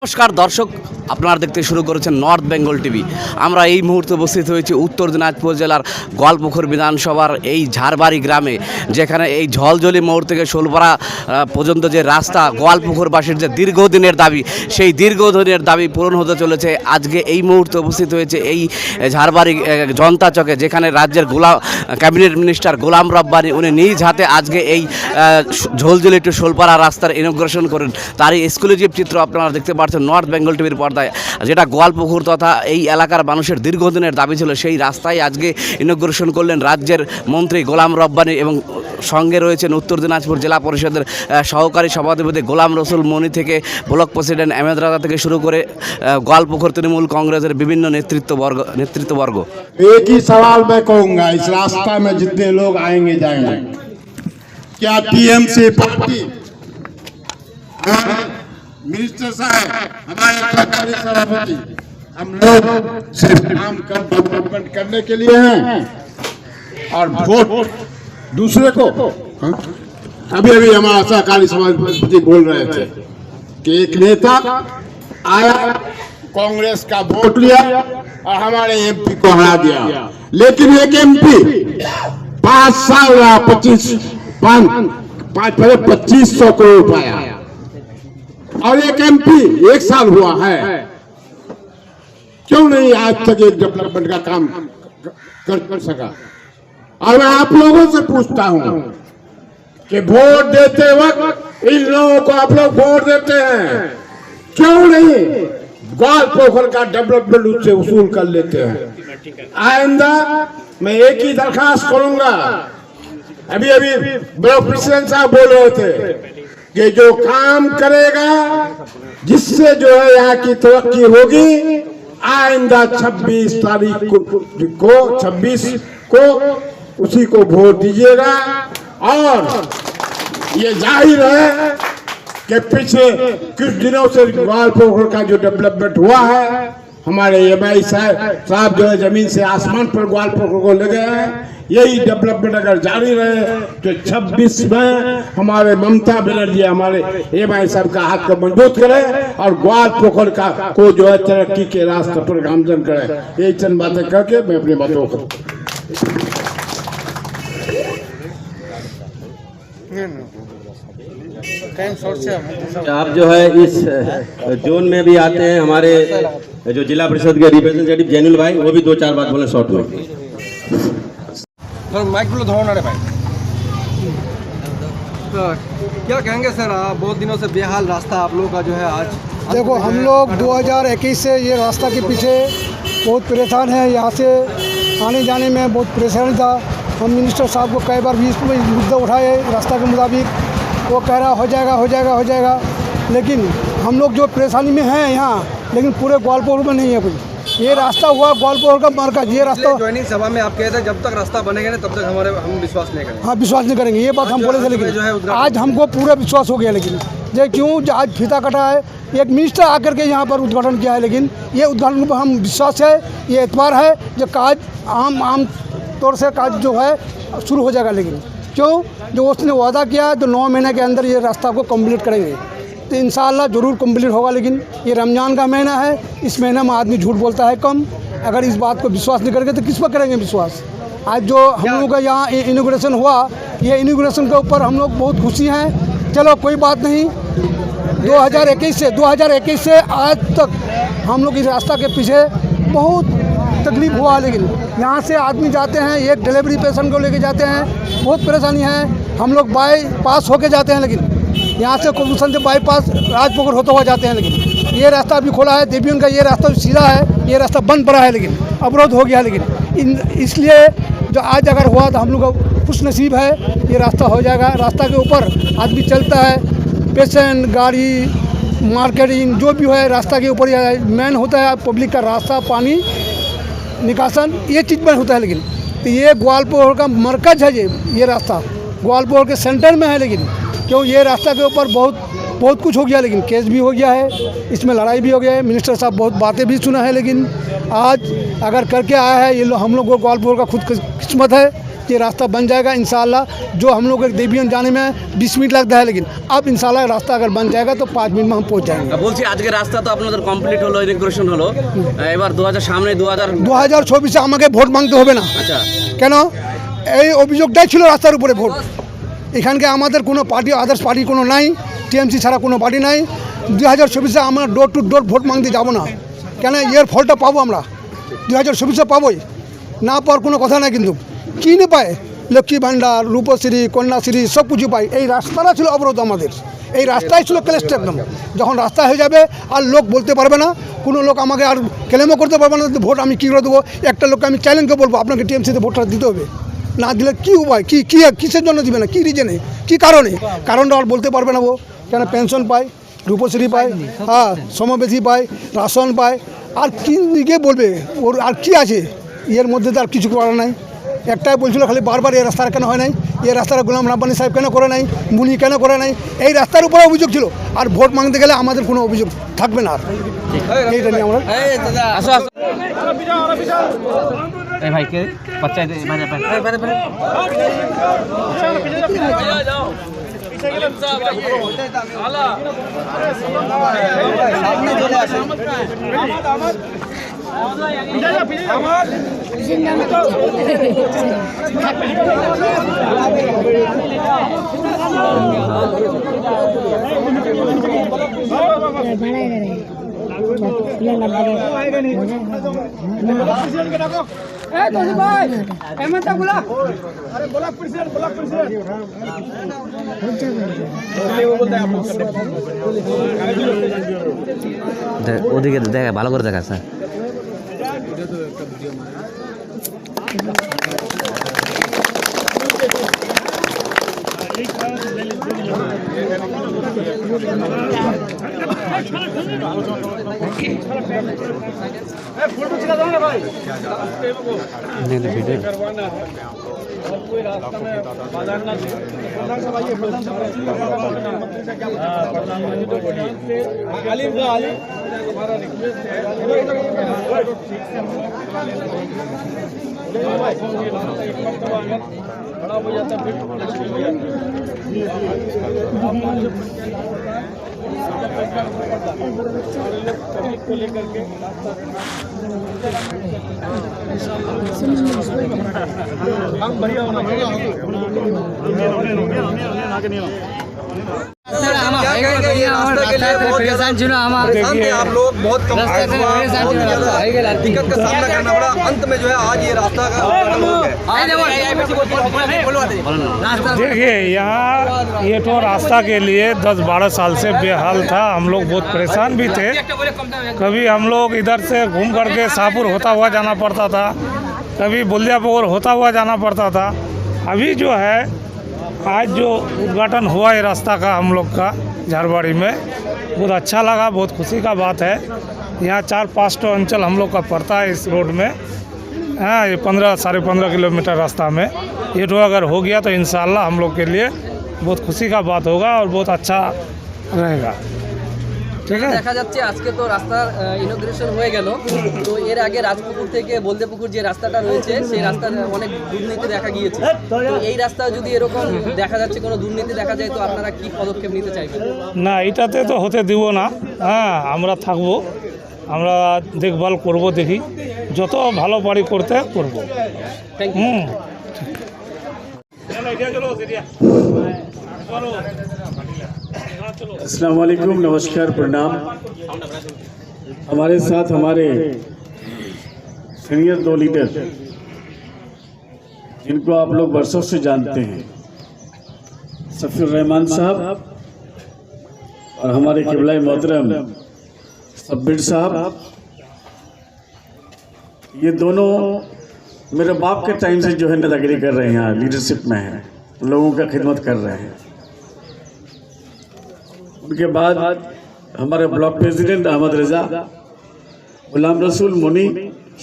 নমস্কার দর্শক, আপনারা দেখতে শুরু করেছেন নর্থ বেঙ্গল টিভি। আমরা এই মুহূর্তে উপস্থিত হয়েছি উত্তর দিনাজপুর জেলার গোয়ালপুকুর বিধানসভার এই ঝাড়বাড়ি গ্রামে, যেখানে এই ঝলঝলি মোড় থেকে শোলপাড়া পর্যন্ত যে রাস্তা গোয়ালপুকুরবাসীর যে দীর্ঘদিনের দাবি, সেই দীর্ঘদিনের দাবি পূরণ হতে চলেছে। আজকে এই মুহূর্তে উপস্থিত হয়েছে এই ঝাড়বাড়ি জনতা চকে, যেখানে রাজ্যের ক্যাবিনেট মিনিস্টার গোলাম রব্বানী উনি নিজ হাতে আজকে এই ঝলঝলি টু শোলপাড়া রাস্তার ইনগ্রেশন করেন। তারই এক্সক্লুসিভ চিত্র আপনারা দেখতে পাচ্ছেন নর্থ বেঙ্গল টিভির পর্দায়, যেটা গোয়ালপুকুর তথা এই এলাকার মানুষের দীর্ঘদিনের দাবি ছিল। সেই রাস্তায় আজকে ইনগ্রেশন করলেন রাজ্যের মন্ত্রী গোলাম রব্বানী, এবং সঙ্গে রয়েছেন উত্তর দিনাজপুর জেলা পরিষদের সহকারী সভাধিপতি গোলাম রসুল মনি থেকে ব্লক প্রেসিডেন্ট আহমেদ রাজা থেকে শুরু করে গোয়ালপুকুর তৃণমূল কাंग्रेसের বিভিন্ন নেতৃত্ববর্গ। एक ही सवाल मैं कहूंगा, इस रास्ता में जितने लोग आएंगे जाएंगे, क्या टीएमसी पार्टी मिनिस्टर साहब, हमारे सरकारी सभापति, हम लोग सिर्फ काम डेवलपमेंट करने के लिए हैं और वोट दूसरे को? अभी अभी हमारा सरकारी सभापति बोल रहे थे कि एक नेता आया, कांग्रेस का वोट लिया और हमारे एमपी को हरा दिया, लेकिन एक एमपी 5 साल रहा, 2500 करोड़ पाया, और एक एमपी 1 साल हुआ है, क्यों नहीं आज तक एक डेवलपमेंट का काम कर सका? और मैं आप लोगों से पूछता हूं कि वोट देते वक्त इन लोगों को आप लोग वोट देते हैं, क्यों नहीं गोवालपुकुर का डेवलपमेंट उससे वसूल कर लेते हैं? आइंदा मैं एक ही दरखास्त करूंगा, अभी अभी ब्लॉक प्रेसिडेंट साहब बोल रहे थे कि जो काम करेगा, जिससे जो है यहाँ की तरक्की होगी, आइंदा 26 तारीख को 26 को उसी को वोट दीजिएगा। और ये जाहिर है कि पिछले कुछ दिनों से गोवालपुकुर का जो डेवलपमेंट हुआ है, हमारे एमआई साहब जो है जमीन से आसमान पर गोवालपुकुर को ले गए हैं। यही डेवलपमेंट अगर जारी रहे तो 26 में हमारे ममता बनर्जी हमारे एमआई साहब का हाथ को मजबूत करे और गोवालपुकुर का को जो है तरक्की के रास्ते पर गामजन करे। यही चंद बातें करके मैं अपनी बातों को आप जो है इस जोन में भी आते हैं, हमारे जो जिला परिषद के रिप्रेजेंटेटिव जैनुल भाई, वो भी 2-4 बात बोले शॉर्ट में। माइक बोलो धोना रे भाई। क्या कहेंगे सर, आप बहुत दिनों से बेहाल रास्ता आप लोगों का जो है आज? देखो, हम लोग 2021 से ये रास्ता के पीछे बहुत परेशान हैं। यहाँ से आने जाने में बहुत परेशानी था। हम मिनिस्टर साहब को कई बार भी इस मुद्दा उठाए रास्ता के मुताबिक, वो कह रहा हो जाएगा हो जाएगा हो जाएगा, लेकिन हम लोग जो परेशानी में हैं यहाँ, लेकिन पूरे गोवालपुकुर में नहीं है कोई। ये रास्ता हुआ गोवालपुकुर का मरकज, ये रास्ता ज्वाइनिंग सभा में आप कहते हैं जब तक रास्ता बनेगा नहीं तब तक हम विश्वास नहीं करेंगे। हाँ, विश्वास नहीं करेंगे, ये बात हम बोले थे, लेकिन आज हमको पूरा विश्वास हो गया। लेकिन ये क्यों आज फीता कटा है, एक मिनिस्टर आकर के यहाँ पर उद्घाटन किया है, लेकिन ये उद्घाटन पर हम विश्वास है, ये एतबार है जो काज आम तौर से काज जो है शुरू हो जाएगा। लेकिन क्यों, जो उसने वादा किया है तो 9 महीने के अंदर ये रास्ता को कंप्लीट करेंगे, तो इंशाअल्लाह ज़रूर कंप्लीट होगा। लेकिन ये रमज़ान का महीना है, इस महीने में आदमी झूठ बोलता है कम। अगर इस बात को विश्वास नहीं करेंगे तो किस पर करेंगे विश्वास? आज जो हम लोगों का यहाँ इनॉग्रेशन हुआ, ये इनॉग्रेशन के ऊपर हम लोग बहुत खुशी हैं। चलो कोई बात नहीं, 2021 से आज तक हम लोग इस रास्ता के पीछे बहुत तकलीफ हुआ, लेकिन यहाँ से आदमी जाते हैं, एक डिलीवरी पेशेंट को लेके जाते हैं, बहुत परेशानी है। हम लोग बाईपास होके जाते हैं, लेकिन यहाँ से कुलभूषण से बाईपास राजपुकुर होते हुए जाते हैं, लेकिन ये रास्ता अभी खोला है। देवियों का ये रास्ता सीधा है, ये रास्ता बंद पड़ा है, लेकिन अवरोध हो गया। लेकिन इसलिए जो आज अगर हुआ तो हम लोग खुश नसीब है, ये रास्ता हो जाएगा। रास्ता के ऊपर आदमी चलता है, पेशेंट, गाड़ी, मार्केटिंग जो भी है रास्ता के ऊपर मेन होता है। पब्लिक का रास्ता, पानी निकासन, ये चीज़ में होता है। लेकिन तो ये ग्वालपुकुर का मरकज है, ये रास्ता ग्वालपुकुर के सेंटर में है। लेकिन क्यों, ये रास्ता के ऊपर बहुत कुछ हो गया, लेकिन केस भी हो गया है, इसमें लड़ाई भी हो गया है। मिनिस्टर साहब बहुत बातें भी सुना है, लेकिन आज अगर करके आया है ये हम लोग को, ग्वालपुकुर का खुद किस्मत है ये रास्ता बन जाएगा इंशाल्लाह। जो हम लोग देवियन जाने में 20 मिनट लगता है, लेकिन अब इंशाल्लाह रास्ता अगर बन जाएगा तो 5 मिनट में हम पहुँच जाएंगे। বলছি আজকে রাস্তা তো আপনাদের কমপ্লিট হলো, ইনগ্রেশন হলো, এবার 2000 সামনে 2024 আমাকে ভোট মাংতে হবে না। আচ্ছা কেন? এই অভিযোগটাই ছিল রাস্তার উপরে ভোট। এখানকে আমাদের কোনো পার্টি, আদার্স পার্টি কোনো নাই, টিএমসি ছাড়া কোনো পার্টি নাই। 2024 আমরা ডোর টু ডোর ভোট মাংতে যাব না। কেন? এর ফলটা পাবো আমরা 2024 পাবোই, না পাওয়ার কোনো কথা নাই। কিন্তু কী না পায়, লক্ষ্মী ভাণ্ডার, রূপশ্রী, কন্যাশ্রী সব কিছু পাই। এই রাস্তাটা ছিল অবরোধ আমাদের, এই রাস্তাই ছিল ক্লেশটা একদম। যখন রাস্তা হয়ে যাবে আর লোক বলতে পারবে না, কোনো লোক আমাকে আর ক্লেমও করতে পারবে না ভোট আমি কী করে দেবো। একটা লোককে আমি চ্যালেঞ্জকে বলবো আপনাকে টিএমসিতে ভোটটা দিতে হবে, না দিলে কী উপায়, কী কী কিসের জন্য দিবে না, কী রিজনে, কী কারণে, কারণটা আর বলতে পারবে না। ও কেন পেনশন পায়, রূপশ্রী পায়, হ্যাঁ সমবেশী পায়, রাশন পায়, আর কি দিকে বলবে ওর আর কি আছে এর মধ্যে? তো আর কিছু করার নাই। একটাই বলছিল খালি বারবার এই রাস্তাটা কেন হয় নাই, এই রাস্তাটা গোলাম রাব্বানি সাহেব কেন করে নাই, মুনি কেন করে নাই, এই রাস্তার উপরে অভিযোগ ছিল। আর ভোট মাংতে গেলে আমাদের কোনো অভিযোগ থাকবে না। আর এইটা নিয়ে আমরা আসো আসো এই ভাই কে বাচ্চা দে মানে ওদিকে দেখা ভালো করে দেখা স্যার। आप लोग बहुत कम दिक्कत का सामना करना पड़ा। अंत में जो है आज ये रास्ता देखिए यहाँ ये तो रास्ता के लिए 10-12 साल से बेहाल था। हम लोग बहुत परेशान भी थे। कभी हम लोग इधर से घूम करके शाहपुर होता हुआ जाना पड़ता था, कभी बुल्दियापुर होता हुआ जाना पड़ता था। अभी जो है आज जो उद्घाटन हुआ है रास्ता का हम लोग का झारवाड़ी में, बहुत अच्छा लगा, बहुत खुशी का बात है। यहाँ 4-5 तो अंचल हम लोग का पड़ता है इस रोड में। हाँ, ये 15-15.5 किलोमीटर रास्ता में ये तो अगर हो गया तो इंशाल्लाह हम लोग के लिए बहुत खुशी का बात होगा और बहुत अच्छा रहेगा। ঠিক আছে, দেখা যাচ্ছে আজকে তো রাস্তার ইনোগ্রেশন হয়ে গেল, তো এর আগে রাজপুকুর থেকে বলদেপুকুর যে রাস্তাটা রয়েছে সেই রাস্তার অনেক দুর্নীতি দেখা গিয়েছে। তো এই রাস্তা যদি এরকম দেখা যাচ্ছে কোনো দুর্নীতি দেখা যায় তো আপনারা কি পদক্ষেপ নিতে চাইবেন? না, এটাতে তো হতে দিব না। হ্যাঁ, আমরা থাকবো, আমরা দেখভাল করব, দেখি যত ভালো পারি করতে করব। अस्सलाम वालेकुम, नमस्कार, प्रणाम। हमारे साथ हमारे सीनियर 2 लीडर जिनको आप लोग बरसों से जानते हैं, सफीर रहमान साहब और हमारे किबला मोहतरम सब्बिर साहब। ये दोनों मेरे बाप के टाइम से जो है नेतागिरी कर रहे हैं, यहाँ लीडरशिप में हैं, लोगों का खिदमत कर रहे हैं। उनके बाद हमारे ब्लॉक प्रेसिडेंट अहमद रजा, गुलाम रसूल मुनी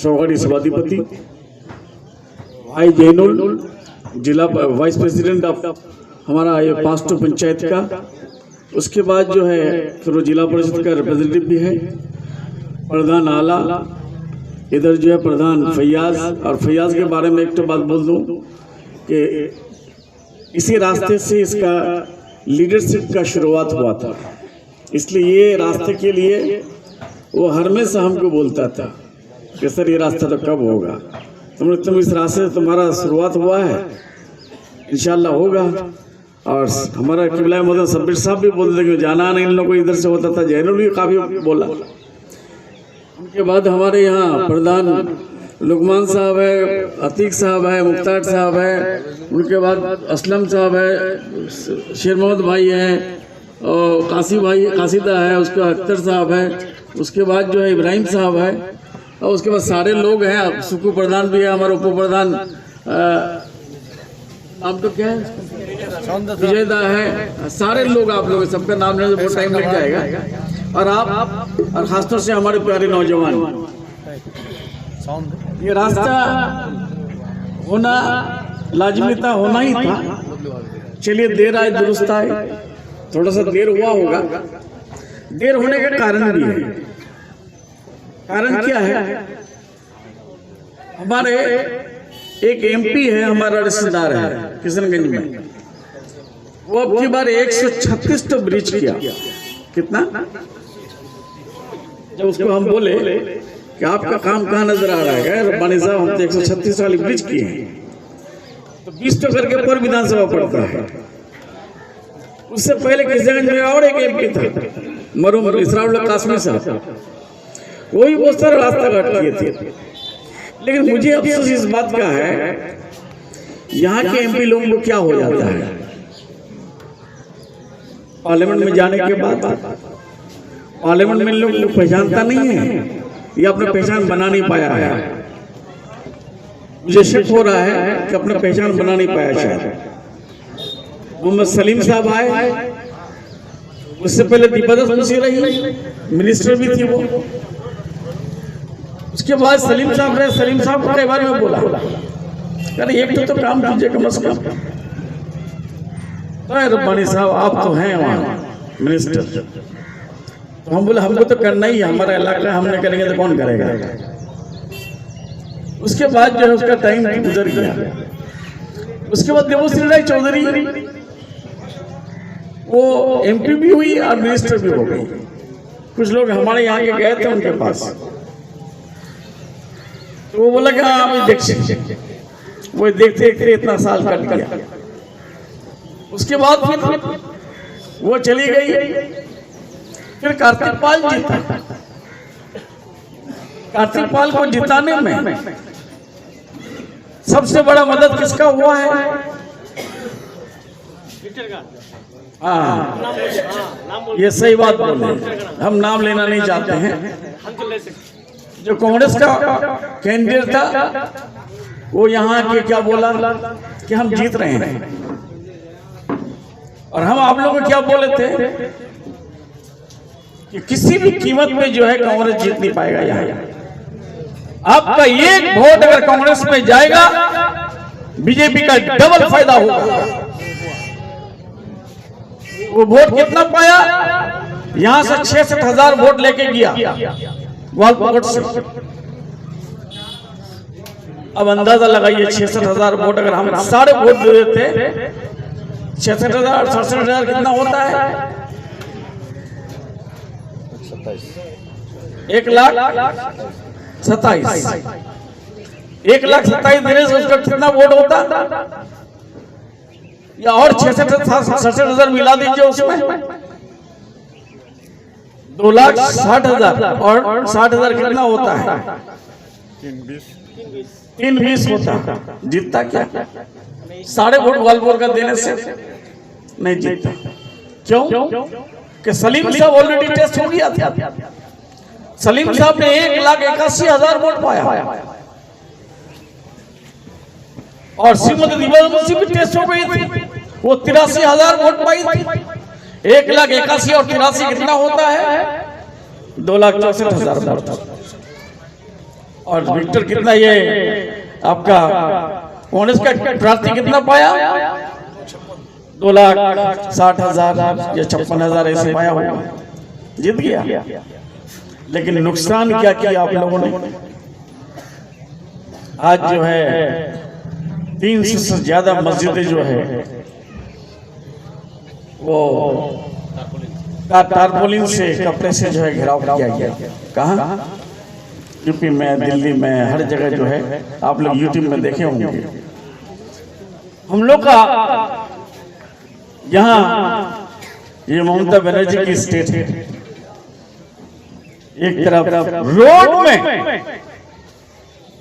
शौगड़ी सभाधिपति, भाई जैनुल जिला वाइस प्रेसिडेंट ऑफ हमारा ये 5 पंचायत का। उसके बाद जो है फिर वो जिला परिषद का रिप्रेजेंटेटिव भी है, प्रधान आला, इधर जो है प्रधान फैयाज। और फैयाज के बारे में एक तो बात बोल दूँ कि इसी रास्ते से इसका लीडरशिप का शुरुआत हुआ था। इसलिए ये रास्ते के लिए वो हमेशा हमको बोलता था कि सर ये रास्ता तो कब होगा, तुम इस रास्ते से तुम्हारा शुरुआत हुआ है, इंशाल्लाह होगा। और हमारा किबला मदन सब्बिर साहब भी बोलते थे कि जाना नहीं इन लोगों को इधर से होता था, जैनुल भी काफ़ी बोला। उनके बाद हमारे यहाँ प्रधान लुकमान साहब है, अतीक साहब है, मुख्तार साहब है, उनके बाद असलम साहब है, शेर मोहम्मद भाई हैं, और कासी भाई कासिदा है, उसके बाद अख्तर साहब है, उसके बाद जो है इब्राहिम साहब है, और उसके बाद सारे लोग हैं। सुकू प्रधान भी है, हमारे उप प्रधान नाम तो क्या है, विजयदा है, सारे लोग आप लोग, सबका नाम लेने बहुत टाइम लग जाएगा। और आप और खासतौर से हमारे प्यारे नौजवान, ये रास्ता होना लाजमी था, होना ही था। चलिए देर आए दुरुस्त आए, थोड़ा सा देर हुआ होगा। देर होने का कारण भी है। कारण क्या है, हमारे एक एमपी है, हमारा रिश्तेदार है किशनगंज में, वो अब की बार 136 तो ब्रिज किया। कितना? जब उसको हम बोले कि आपका काम कहाँ नजर आ रहा है, रब्बानी साहब हम तो 136 वाली ब्रिज किए हैं, तो 20 तो करके पर विधानसभा पड़ता है। उससे पहले किशनगंज में और एक एमपी था मरूम इसराउल कासमी साहब, वो भी बहुत सारा रास्ता घाट किए थे। लेकिन मुझे अफसोस इस बात का है, यहाँ के एमपी लोगों को क्या हो जाता है, पार्लियामेंट में जाने के बाद पार्लियामेंट में लोग पहचानता नहीं है या अपना पहचान बना नहीं पाया है। मुझे शक हो रहा है कि अपना पहचान बना नहीं पाया शायद। मोहम्मद सलीम साहब आए, उससे पहले दीपादास मुंशी रही, मिनिस्टर भी थी वो। उसके बाद सलीम साहब रहे, सलीम साहब को कई बार मैं बोला, अरे एक तो काम कीजिए कम से कम। रब्बानी साहब आप तो हैं वहाँ मिनिस्टर, तो हम बोले हमको तो करना ही है, हमारा इलाका हमने करेंगे तो कौन करेगा। उसके बाद जो है उसका टाइम गुजर गया। उसके बाद देवश्री राय चौधरी वो एमपी भी हुई और मिनिस्टर भी हो गई। कुछ लोग हमारे यहाँ के गए थे उनके पास, तो वो बोला कि हाँ देखिए, वो देखते देखते इतना साल कट गया। उसके बाद फिर वो चली गई, फिर कार्तिक पाल जीता। कार्तिक पाल को जिताने में सबसे बड़ा मदद किसका हुआ है? हाँ, ये सही बात बोले, हम नाम लेना नहीं चाहते हैं। जो कांग्रेस का कैंडिडेट था वो यहाँ के क्या बोला कि हम जीत रहे हैं, और हम आप लोगों को क्या बोले थे कि किसी भी कीमत पे जो है कांग्रेस जीत नहीं पाएगा। यहाँ आपका एक वोट अगर कांग्रेस में जाएगा, बीजेपी का डबल फायदा होगा। वो वोट कितना पाया? यहां से 66,000 वोट लेके गया ग्वालपकोट से। अब अंदाजा लगाइए 66,000 वोट अगर हम सारे वोट दे देते, 66,000 67,000 कितना होता है? 1,27,000 1,27,000 देने से उसका कितना वोट होता? या और 67,000 मिला दीजिए उसमें, 2,60,000 और 60,000 कितना होता है? 320 होता। जीतता क्या? सारे वोट ग्वालियर का देने से नहीं जीतता। क्यों? कि सलीम साहब ऑलरेडी टेस्ट हो गया था। सलीम साहब ने 1,81,000 वोट पाया, और श्रीमती दीपादास मुंशी भी टेस्ट हो गई थी, वो 83,000 वोट पाई थी। 1,81,000 और 83 कितना होता है? 2,64,000 वोट था। और विक्टर कितना, ये आपका कांग्रेस का प्रार्थी कितना पाया? 2,60,000 या 56,000 ऐसे पाया होगा, जीत गया। लेकिन नुकसान क्या किया आप लोगों ने? आज जो है 300 से ज्यादा मस्जिदें जो है वो टारपोलिन से कपड़े से जो है घेराव किया गया। कहाँ? यूपी में, दिल्ली में, हर जगह जो है आप लोग यूट्यूब में देखे होंगे। हम लोग का यहाँ ये ममता बनर्जी की स्टेट है, एक तरफ रोड में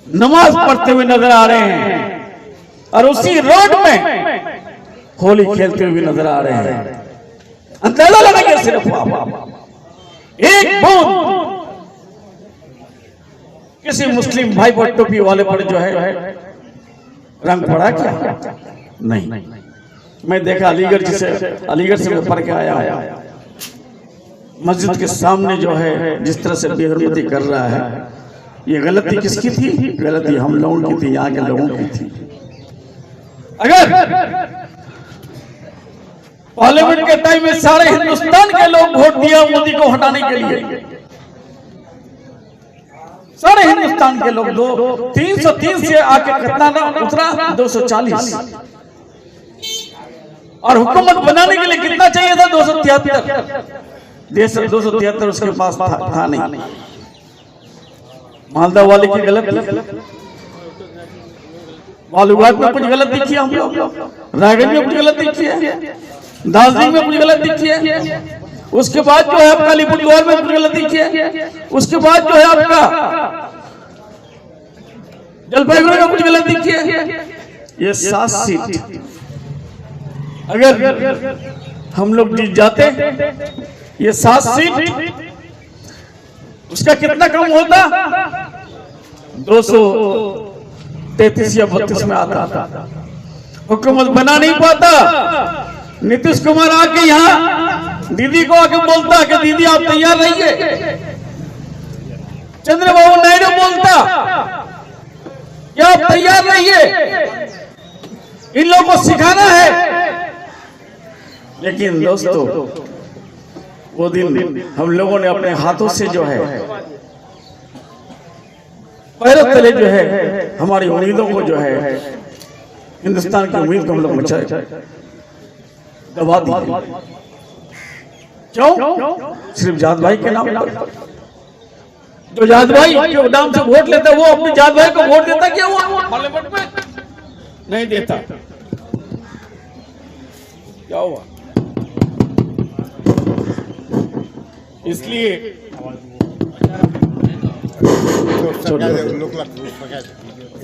नमाज पढ़ते हुए नजर आ रहे हैं और उसी रोड में होली खेलते हुए नजर आ रहे हैं। अंदाजा लगाइए सिर्फ एक बूंद किसी मुस्लिम भाई पर टोपी वाले पर जो है रंग पड़ा क्या? नहीं। मैं देखा अलीगढ़ से मैं पढ़ के आया, मस्जिद के सामने जो है जिस तरह से बेहरमती कर रहा है, ये गलती किसकी थी? गलती हम लोगों की थी, यहाँ के लोगों की थी। अगर पार्लियामेंट के टाइम में सारे हिंदुस्तान के लोग वोट दिया मोदी को हटाने के लिए, सारे हिंदुस्तान के लोग 303 से आके कितना ना उतरा 240, और हुकूमत बनाने के लिए कितना चाहिए था? 273। देश 273 उसके पास था नहीं। मालदा वाले की गलती, बालूघाट में कुछ गलत दिखी है, हम लोग रायगढ़ में कुछ गलत दिखी है, दार्जिलिंग में कुछ गलत दिखी है, उसके बाद जो है आपका अलीपुरद्वार में कुछ गलत दिखी है, उसके बाद जो है आपका जलपाईगुड़ी में कुछ गलत दिखी है। ये 7 सीट अगर हम लोग जीत जाते, ये 7 सीट उसका कितना कम होता? 233 या 32 में आता। हुकूमत बना नहीं पाता। नीतीश कुमार आके यहाँ दीदी को आके बोलता कि दीदी आप तैयार रहिए। चंद्रबाबू नायडू बोलता कि आप तैयार रहिए, इन लोगों को सिखाना है। लेकिन दोस्तों वो दिन हम लोगों ने अपने हाथों से जो है पैरों तले जो है हमारी उम्मीदों को जो है हिंदुस्तान की उम्मीद को हम लोग बचाए दबा दिए। क्यों? सिर्फ जात भाई के नाम पर। जो जात भाई के नाम से वोट लेता है वो अपने जात भाई को वोट देता क्या हुआ? पार्लियामेंट में नहीं देता। क्या हुआ? इसलिए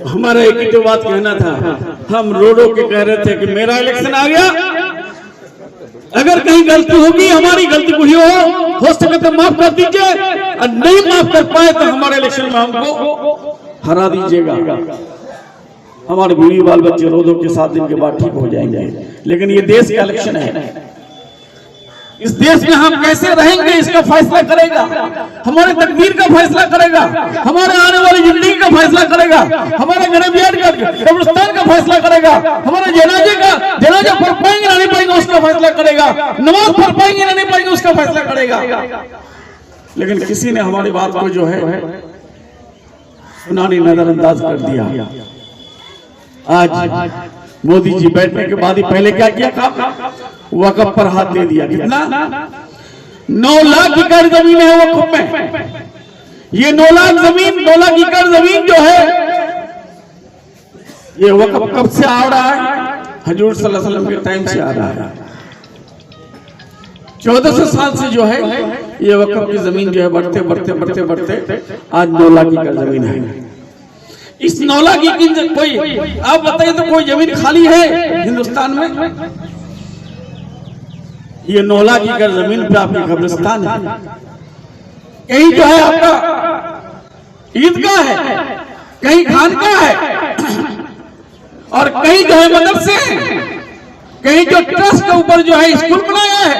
हमारा एक ही तो बात कहना था, हम रोडों के कह रहे थे कि मेरा इलेक्शन आ गया, अगर कहीं गलती होगी, हमारी गलती कोई हो सके तो माफ कर दीजिए, और नहीं माफ कर पाए तो हमारे इलेक्शन में हमको हरा दीजिएगा। हमारे बीवी बाल बच्चे रोजों के 7 दिन के बाद ठीक हो जाएंगे। लेकिन ये देश का इलेक्शन है, इस देश में हम कैसे रहेंगे इसका फैसला करेगा, हमारे तकदीर का फैसला करेगा, हमारे आने वाली जिंदगी का फैसला करेगा, हमारे ग्रेवयार्ड का, कब्रिस्तान का फैसला करेगा, हमारे जनाजा पढ़ पाएंगे नहीं पाएंगे उसका फैसला करेगा, नमाज पढ़ पाएंगे नहीं पाएंगे उसका फैसला करेगा। लेकिन किसी ने हमारी बात को जो है सुनानी नजरअंदाज कर दिया। आज मोदी जी बैठने के बाद ही पहले क्या किया काम? वक़्फ़ पर हाथ दे दिया। कितना? 9 लाख एकड़ जमीन है वक़्फ़ में। ये 9 लाख एकड़ जमीन जो है ये वक़्फ़ कब से आ रहा है? हजूर सल्लल्लाहु अलैहि वसल्लम के टाइम से आ रहा है। 1400 साल से जो है ये वक़्फ़ की जमीन जो है बढ़ते आज 9 लाख एकड़ जमीन है। इस 9 लाख की कोई आप बताइए तो कोई जमीन खाली है हिंदुस्तान में? ये 9 लाख एकड़ जमीन पे आपकी कब्रिस्तान है, कहीं जो है आपका ईदगाह है, कहीं खानका है, और कहीं जो है मदरसे हैं, कहीं जो ट्रस्ट के ऊपर जो है स्कूल बनाया है,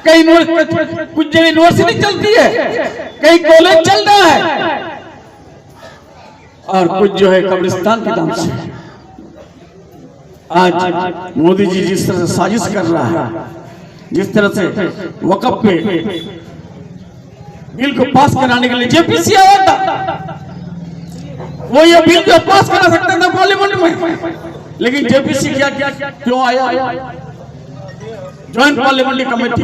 कहीं कुछ जगह यूनिवर्सिटी चलती है, कहीं कॉलेज चल रहा है, और कुछ जो है कब्रिस्तान के नाम से। आज मोदी जी जिस तरह से साजिश कर रहा है, जिस तरह से वक़्फ़ पे बिल को पास कराने के लिए जेपीसी आया था, वो ये बिल जो पास करा सकता था पार्लियामेंट में, लेकिन जेपीसी क्या क्यों आया? Joint parliamentary committee,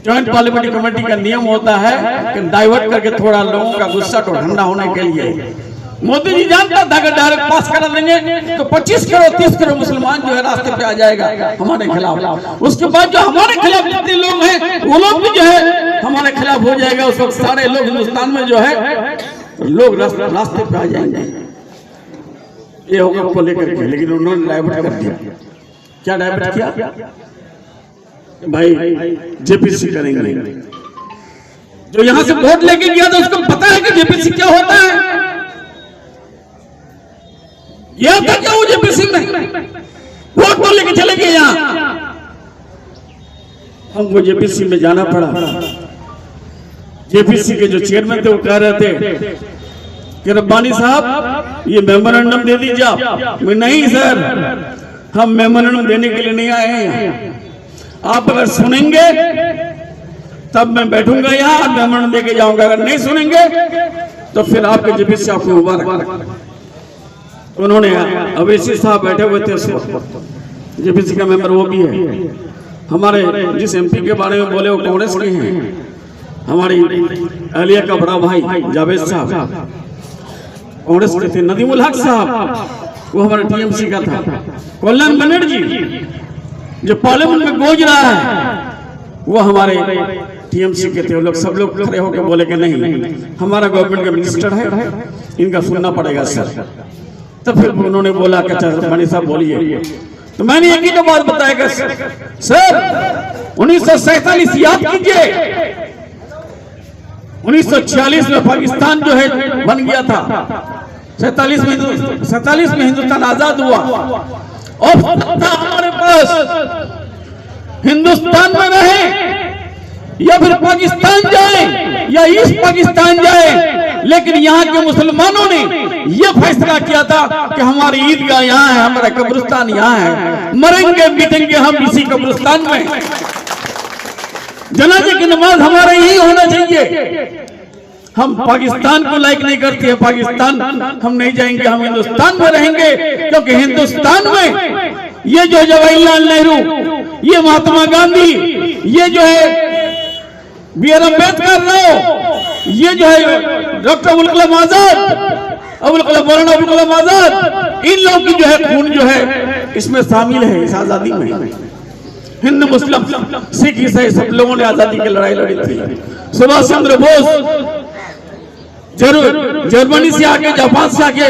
joint parliamentary committee का नियम होता है कि डाइवर्ट करके थोड़ा लोगों का गुस्सा को ठंडा होने के लिए। मोदी जी जानता था कि डायरेक्ट पास करा देंगे तो 25 करोड़ 30 करोड़ मुसलमान जो है रास्ते पे आ जाएगा हमारे खिलाफ। उसके बाद जो हमारे खिलाफ जितने लोग हैं वो लोग भी जो है हमारे खिलाफ हो जाएगा। उस वक्त सारे लोग हिंदुस्तान में जो है लोग रास्ते पे आ जाएंगे। ये होगा को लेकर के, लेकिन उन्होंने डाइवर्ट कर दिया। क्या डाइवर्ट किया? भाई जेपीसी करेंगे। जो यहां से वोट लेके गया था उसको पता है कि जेपीसी क्या होता है? यह था क्या वो जेपीसी में? वोट तो लेके चले गए यहां। हमको जेपीसी में जाना पड़ा। जेपीसी के जो चेयरमैन थे वो कह रहे थे कि रब्बानी साहब ये मेमोरेंडम दे दीजिए आप। मैं नहीं सर, हम मेमोरेंडम देने के लिए नहीं आए हैं। आप अगर सुनेंगे तब मैं बैठूंगा यहाँ और मेमोरेंडम देके जाऊंगा। अगर नहीं सुनेंगे तो फिर आपके जेपीसी आपको मुबारक। उन्होंने अवैसी साहब बैठे हुए थे उस वक्त, जेपीसी का मेंबर वो भी है। हमारे जिस एमपी के बारे में बोले वो कांग्रेस के हैं। हमारी अहलिया का बड़ा भाई जावेद साहब कांग्रेस के थे। नदीमुल हक साहब वो हमारे टीएमसी का था। कल्याण बनर्जी जो पार्लियामेंट में गूंज रहा है वो हमारे टीएमसी के थे। वो लोग सब लोग खड़े होकर बोले कि नहीं हमारा गवर्नमेंट का मिनिस्टर है, इनका सुनना पड़ेगा सर। तो फिर उन्होंने बोला कि रब्बानी साहब बोलिए। तो मैंने एक ही तो बात बताया सर 1947 याद कीजिए, 1946 में पाकिस्तान जो है बन गया था। 47 में हिंदुस्तान आजाद हुआ और हमारे पास हिंदुस्तान में रहे या फिर पाकिस्तान जाए या ईस्ट पाकिस्तान जाए, लेकिन यहाँ के मुसलमानों ने यह फैसला किया था कि हमारी ईदगाह यहाँ है, हमारा कब्रिस्तान यहाँ है। मरेंगे मिटेंगे हम इसी कब्रिस्तान में। जनाजे की नमाज हमारा यही होना चाहिए। हम पाकिस्तान को लाइक नहीं करते हैं, पाकिस्तान हम नहीं जाएंगे, हम हिंदुस्तान में रहेंगे। क्योंकि हिंदुस्तान में ये जो जवाहरलाल नेहरू, ये महात्मा गांधी, ये जो है बी.आर. अम्बेडकर, ये जो है डॉक्टर अबुल कलाम आजाद, मौलाना अबुल कलाम आजाद, इन लोगों की जो है खून जो है इसमें शामिल है। इस आजादी में हिंदू मुस्लिम सिख ईसाई सब लोगों ने आजादी की लड़ाई लड़ी थी। सुभाष चंद्र बोस जर्मनी से आके, जापान से आके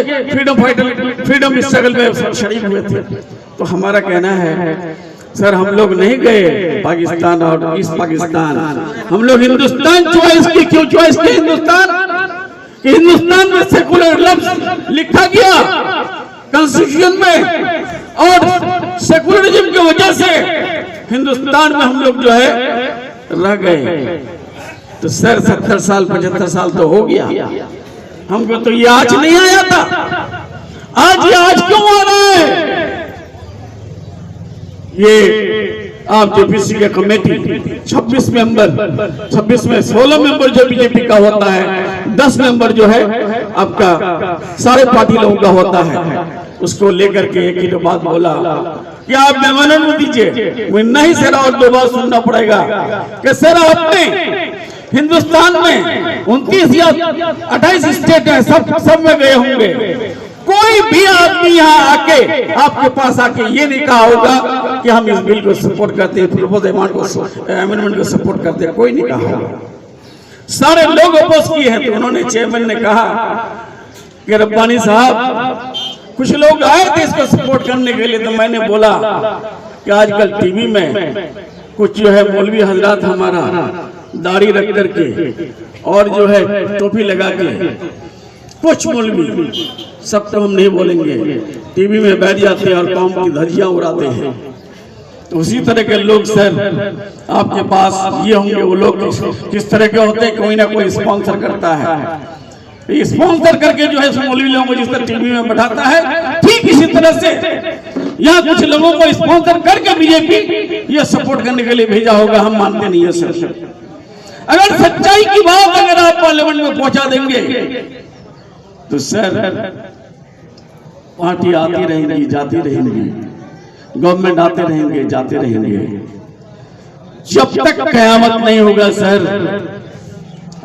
फ्रीडम स्ट्रगल में शरीक हुए थे। तो हमारा कहना है सर हम लोग नहीं गए पाकिस्तान और ईस्ट पाकिस्तान, हम लोग हिंदुस्तान चॉइस की। क्यों चॉइस की हिंदुस्तान? कि हिंदुस्तान में सेकुलर लफ्ज लिखा गया कॉन्स्टिट्यूशन में और सेकुलरिज्म की वजह से हिंदुस्तान में हम लोग जो है रह गए। तो सर 70 साल 75 साल तो हो गया, हमको तो ये आज नहीं आया था। आज क्यों आ रहा है? ये आप जेपीसी के कमेटी 26 मेंबर, 26 में 16 मेंबर जो बीजेपी का होता है, 10 मेंबर जो है आपका सारे पार्टी लोगों का होता है। उसको लेकर के एक ही तो बात बोला कि आप मेमोरेंडम दीजिए। वो नहीं सर और दो बार सुनना पड़ेगा कि सर आपने हिंदुस्तान में 29 या 28 स्टेट है, सब में गए होंगे। कोई भी आदमी यहाँ आके आपके पास आके ये नहीं कहा होगा कि हम इस बिल को सपोर्ट करते हैं, प्रपोज अमेंडमेंट को सपोर्ट करते हैं, कोई नहीं कहा होगा। सारे लोग अपोज किए हैं। तो उन्होंने चेयरमैन ने कहा कि रब्बानी साहब कुछ लोग आए थे इसको सपोर्ट करने के लिए। तो मैंने बोला कि आजकल टीवी में कुछ जो है मौलवी हजरात हमारा दाढ़ी रख करके और जो है टोपी लगा के, कुछ मौलवी, सब तो हम नहीं बोलेंगे, टीवी में बैठ जाते हैं और कौम की धज्जियां उड़ाते हैं। तो उसी तरह के लोग सर आपके पास ये होंगे। वो लोग किस तरह के होते हैं? कोई ना कोई स्पॉन्सर करता है, स्पॉन्सर करके जो है मौलवी लोगों को जिस तरह टीवी में बैठाता है, ठीक इसी तरह से यहाँ कुछ लोगों को स्पॉन्सर करके बीजेपी ये सपोर्ट करने के लिए भेजा होगा। हम मानते नहीं है सर। अगर सच्चाई की बात अगर आप पार्लियामेंट में पहुंचा देंगे तो सर पार्टी आती रहेंगी जाती रहेंगी, गवर्नमेंट आते रहेंगे जाते रहेंगे, जब तक कयामत नहीं होगा सर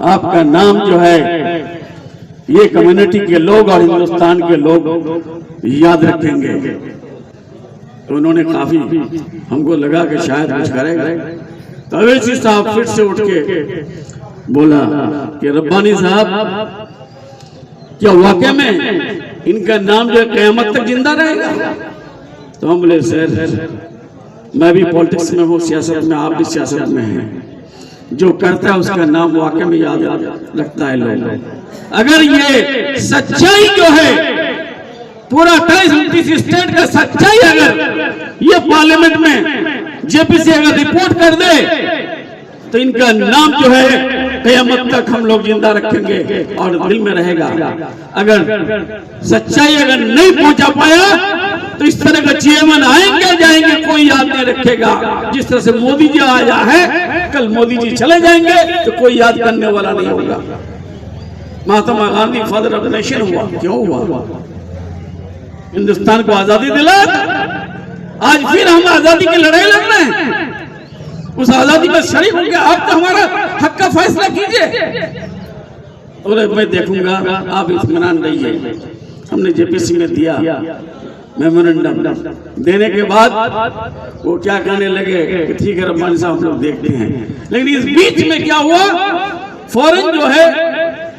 आपका नाम जो है ये कम्युनिटी के लोग और हिंदुस्तान के लोग याद रखेंगे। तो उन्होंने काफी हमको लगा कि शायद कुछ करेगा, तो अवैसी साहब फिर से उठ के बोला कि रब्बानी साहब क्या वाकई में इनका नाम जो है कयामत तक जिंदा रहेगा? तो हम बोले सर मैं भी पॉलिटिक्स में हूँ, सियासत में, आप भी सियासत में हैं, जो करता है उसका नाम वाकई में याद रखता है लोग। अगर ये सच्चाई जो है पूरा 28-29 स्टेट का सच्चाई अगर ये पार्लियामेंट में जेपीसी अगर रिपोर्ट कर दे तो इनका नाम जो है कयामत तक हम लोग जिंदा रखेंगे और दिल में रहेगा। अगर सच्चाई अगर नहीं पहुंचा पाया तो इस तरह का चेयरमैन आएंगे जाएंगे कोई याद नहीं रखेगा। जिस तरह से मोदी जी आया है, कल मोदी जी चले जाएंगे तो कोई याद करने वाला नहीं होगा। Mahatma Gandhi father of the nation हुआ, क्यों हुआ? हिंदुस्तान को आजादी दिला, आज फिर हम आजादी की लड़ाई लड़ रहे हैं। उस आजादी में शरीक हो गया, आप तो हमारा हक का फैसला कीजिए। और मैं देखूंगा, आप इत्मीनान रहिए। हमने जेपीसी में दिया मेमोरेंडम, देने के बाद वो क्या कहने लगे कि ठीक है रब्बानी साहब हम लोग देखते हैं। लेकिन इस बीच में क्या हुआ, फौरन जो है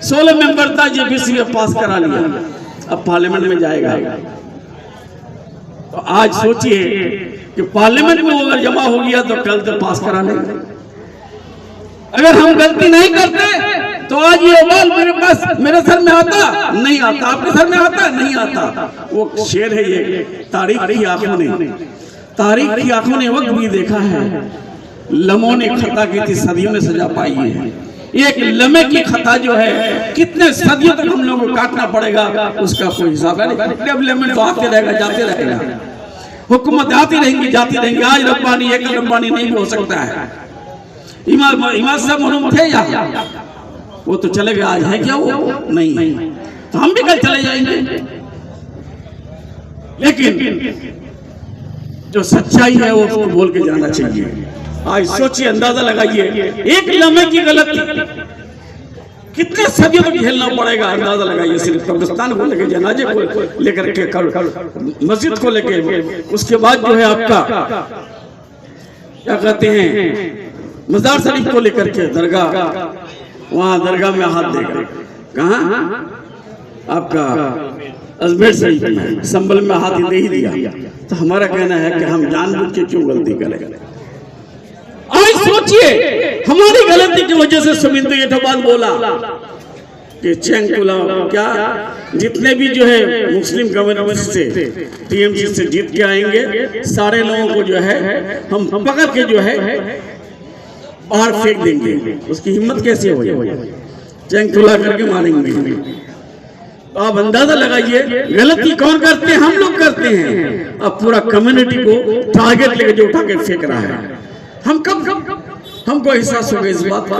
16 मेंबर था जेपीसी में पास करा लिया, अब पार्लियामेंट में जाएगा। तो आज सोचिए कि पार्लियामेंट में अगर जमा हो गया तो कल तो पास करा लेंगे। अगर हम गलती नहीं करते तो आज ये बाल मेरे पास मेरे सर में आता नहीं आता, आपके सर में आता नहीं आता। वो शेर है, ये तारीख की आंखों ने वक्त भी देखा है, लम्हों ने खता की थी सदियों ने सजा पाई है। एक लम्हे की खता जो है कितने सदियों तक हम लोगों को काटना पड़ेगा, उसका कोई हिसाब है नहीं। डेवलपमेंट तो आते रहेगा जाते रहेगा, हुकूमत आती रहेंगी जाती रहेंगी। आज रब्बानी एक रब्बानी नहीं भी हो सकता है। इमाम साहब मरूम थे या वो तो चले गए, आज है क्या वो? नहीं। तो हम भी कल चले जाएंगे। लेकिन जो सच्चाई है वो उसको बोल के जाना चाहिए। आज सोचिए, अंदाजा लगाइए, एक लम्हे की गलती कितने सदियों तक झेलना पड़ेगा, अंदाजा लगाइए। सिर्फ कब्रिस्तान को लेकर, जनाजे को लेकर के, मस्जिद को लेकर, उसके बाद जो है आपका क्या कहते हैं मजार शरीफ को लेकर के दरगाह, वहां दरगाह में हाथ देगा, कहाँ आपका अजमेर शरीफ में संबल में हाथ दे ही दिया। तो हमारा कहना है कि हम जानबूझ के क्यों गलती करेंगे? आज सोचिए, हमारी गलती की वजह से सुमिंदर ये बात बोला कि चेंगकुला क्या जितने भी जो है मुस्लिम कम्युनिटी से टीएमसी से जीत के आएंगे, सारे लोगों को जो है हम पकड़ के जो है बाहर फेंक देंगे। उसकी हिम्मत कैसे हो जाए? चेंगकुला करके मारेंगे। तो आप अंदाजा लगाइए, गलती कौन करते हैं? हम लोग करते हैं। अब पूरा कम्युनिटी को टारगेट लेके जो उठा के फेंक रहा है, हम कब हमको एहसास होगा इस बात का?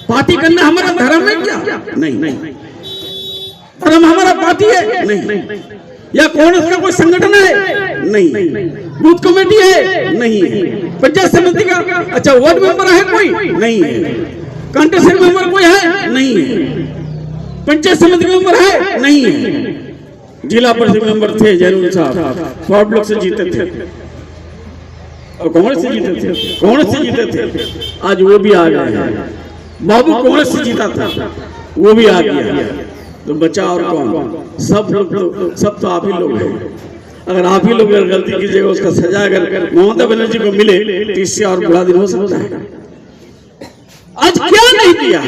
पार्टी करना हमारा धर्म है क्या? नहीं। धर्म हमारा पार्टी है? नहीं। या कांग्रेस का कोई संगठन है? नहीं। बूथ कमेटी है? नहीं। पंचायत समिति का अच्छा वार्ड मेंबर है कोई? नहीं। कंटेस्टेंट मेंबर कोई है? नहीं। पंचायत समिति मेंबर है? नहीं। जिला परिषद मेंबर थे जैनुल साहब, वार्ड ब्लॉक से जीते थे और कांग्रेस से जीते थे। आज वो भी आ गए हैं। बाबू कांग्रेस से जीता था, वो भी आ गया। तो बचा और कौन? सब तो आप ही लोग हैं। अगर आप ही लोग गलती कीजिएगा, उसका सजा अगर ममता बनर्जी को मिले तो इससे और बुरा दिन हो सकता है। आज क्या नहीं किया?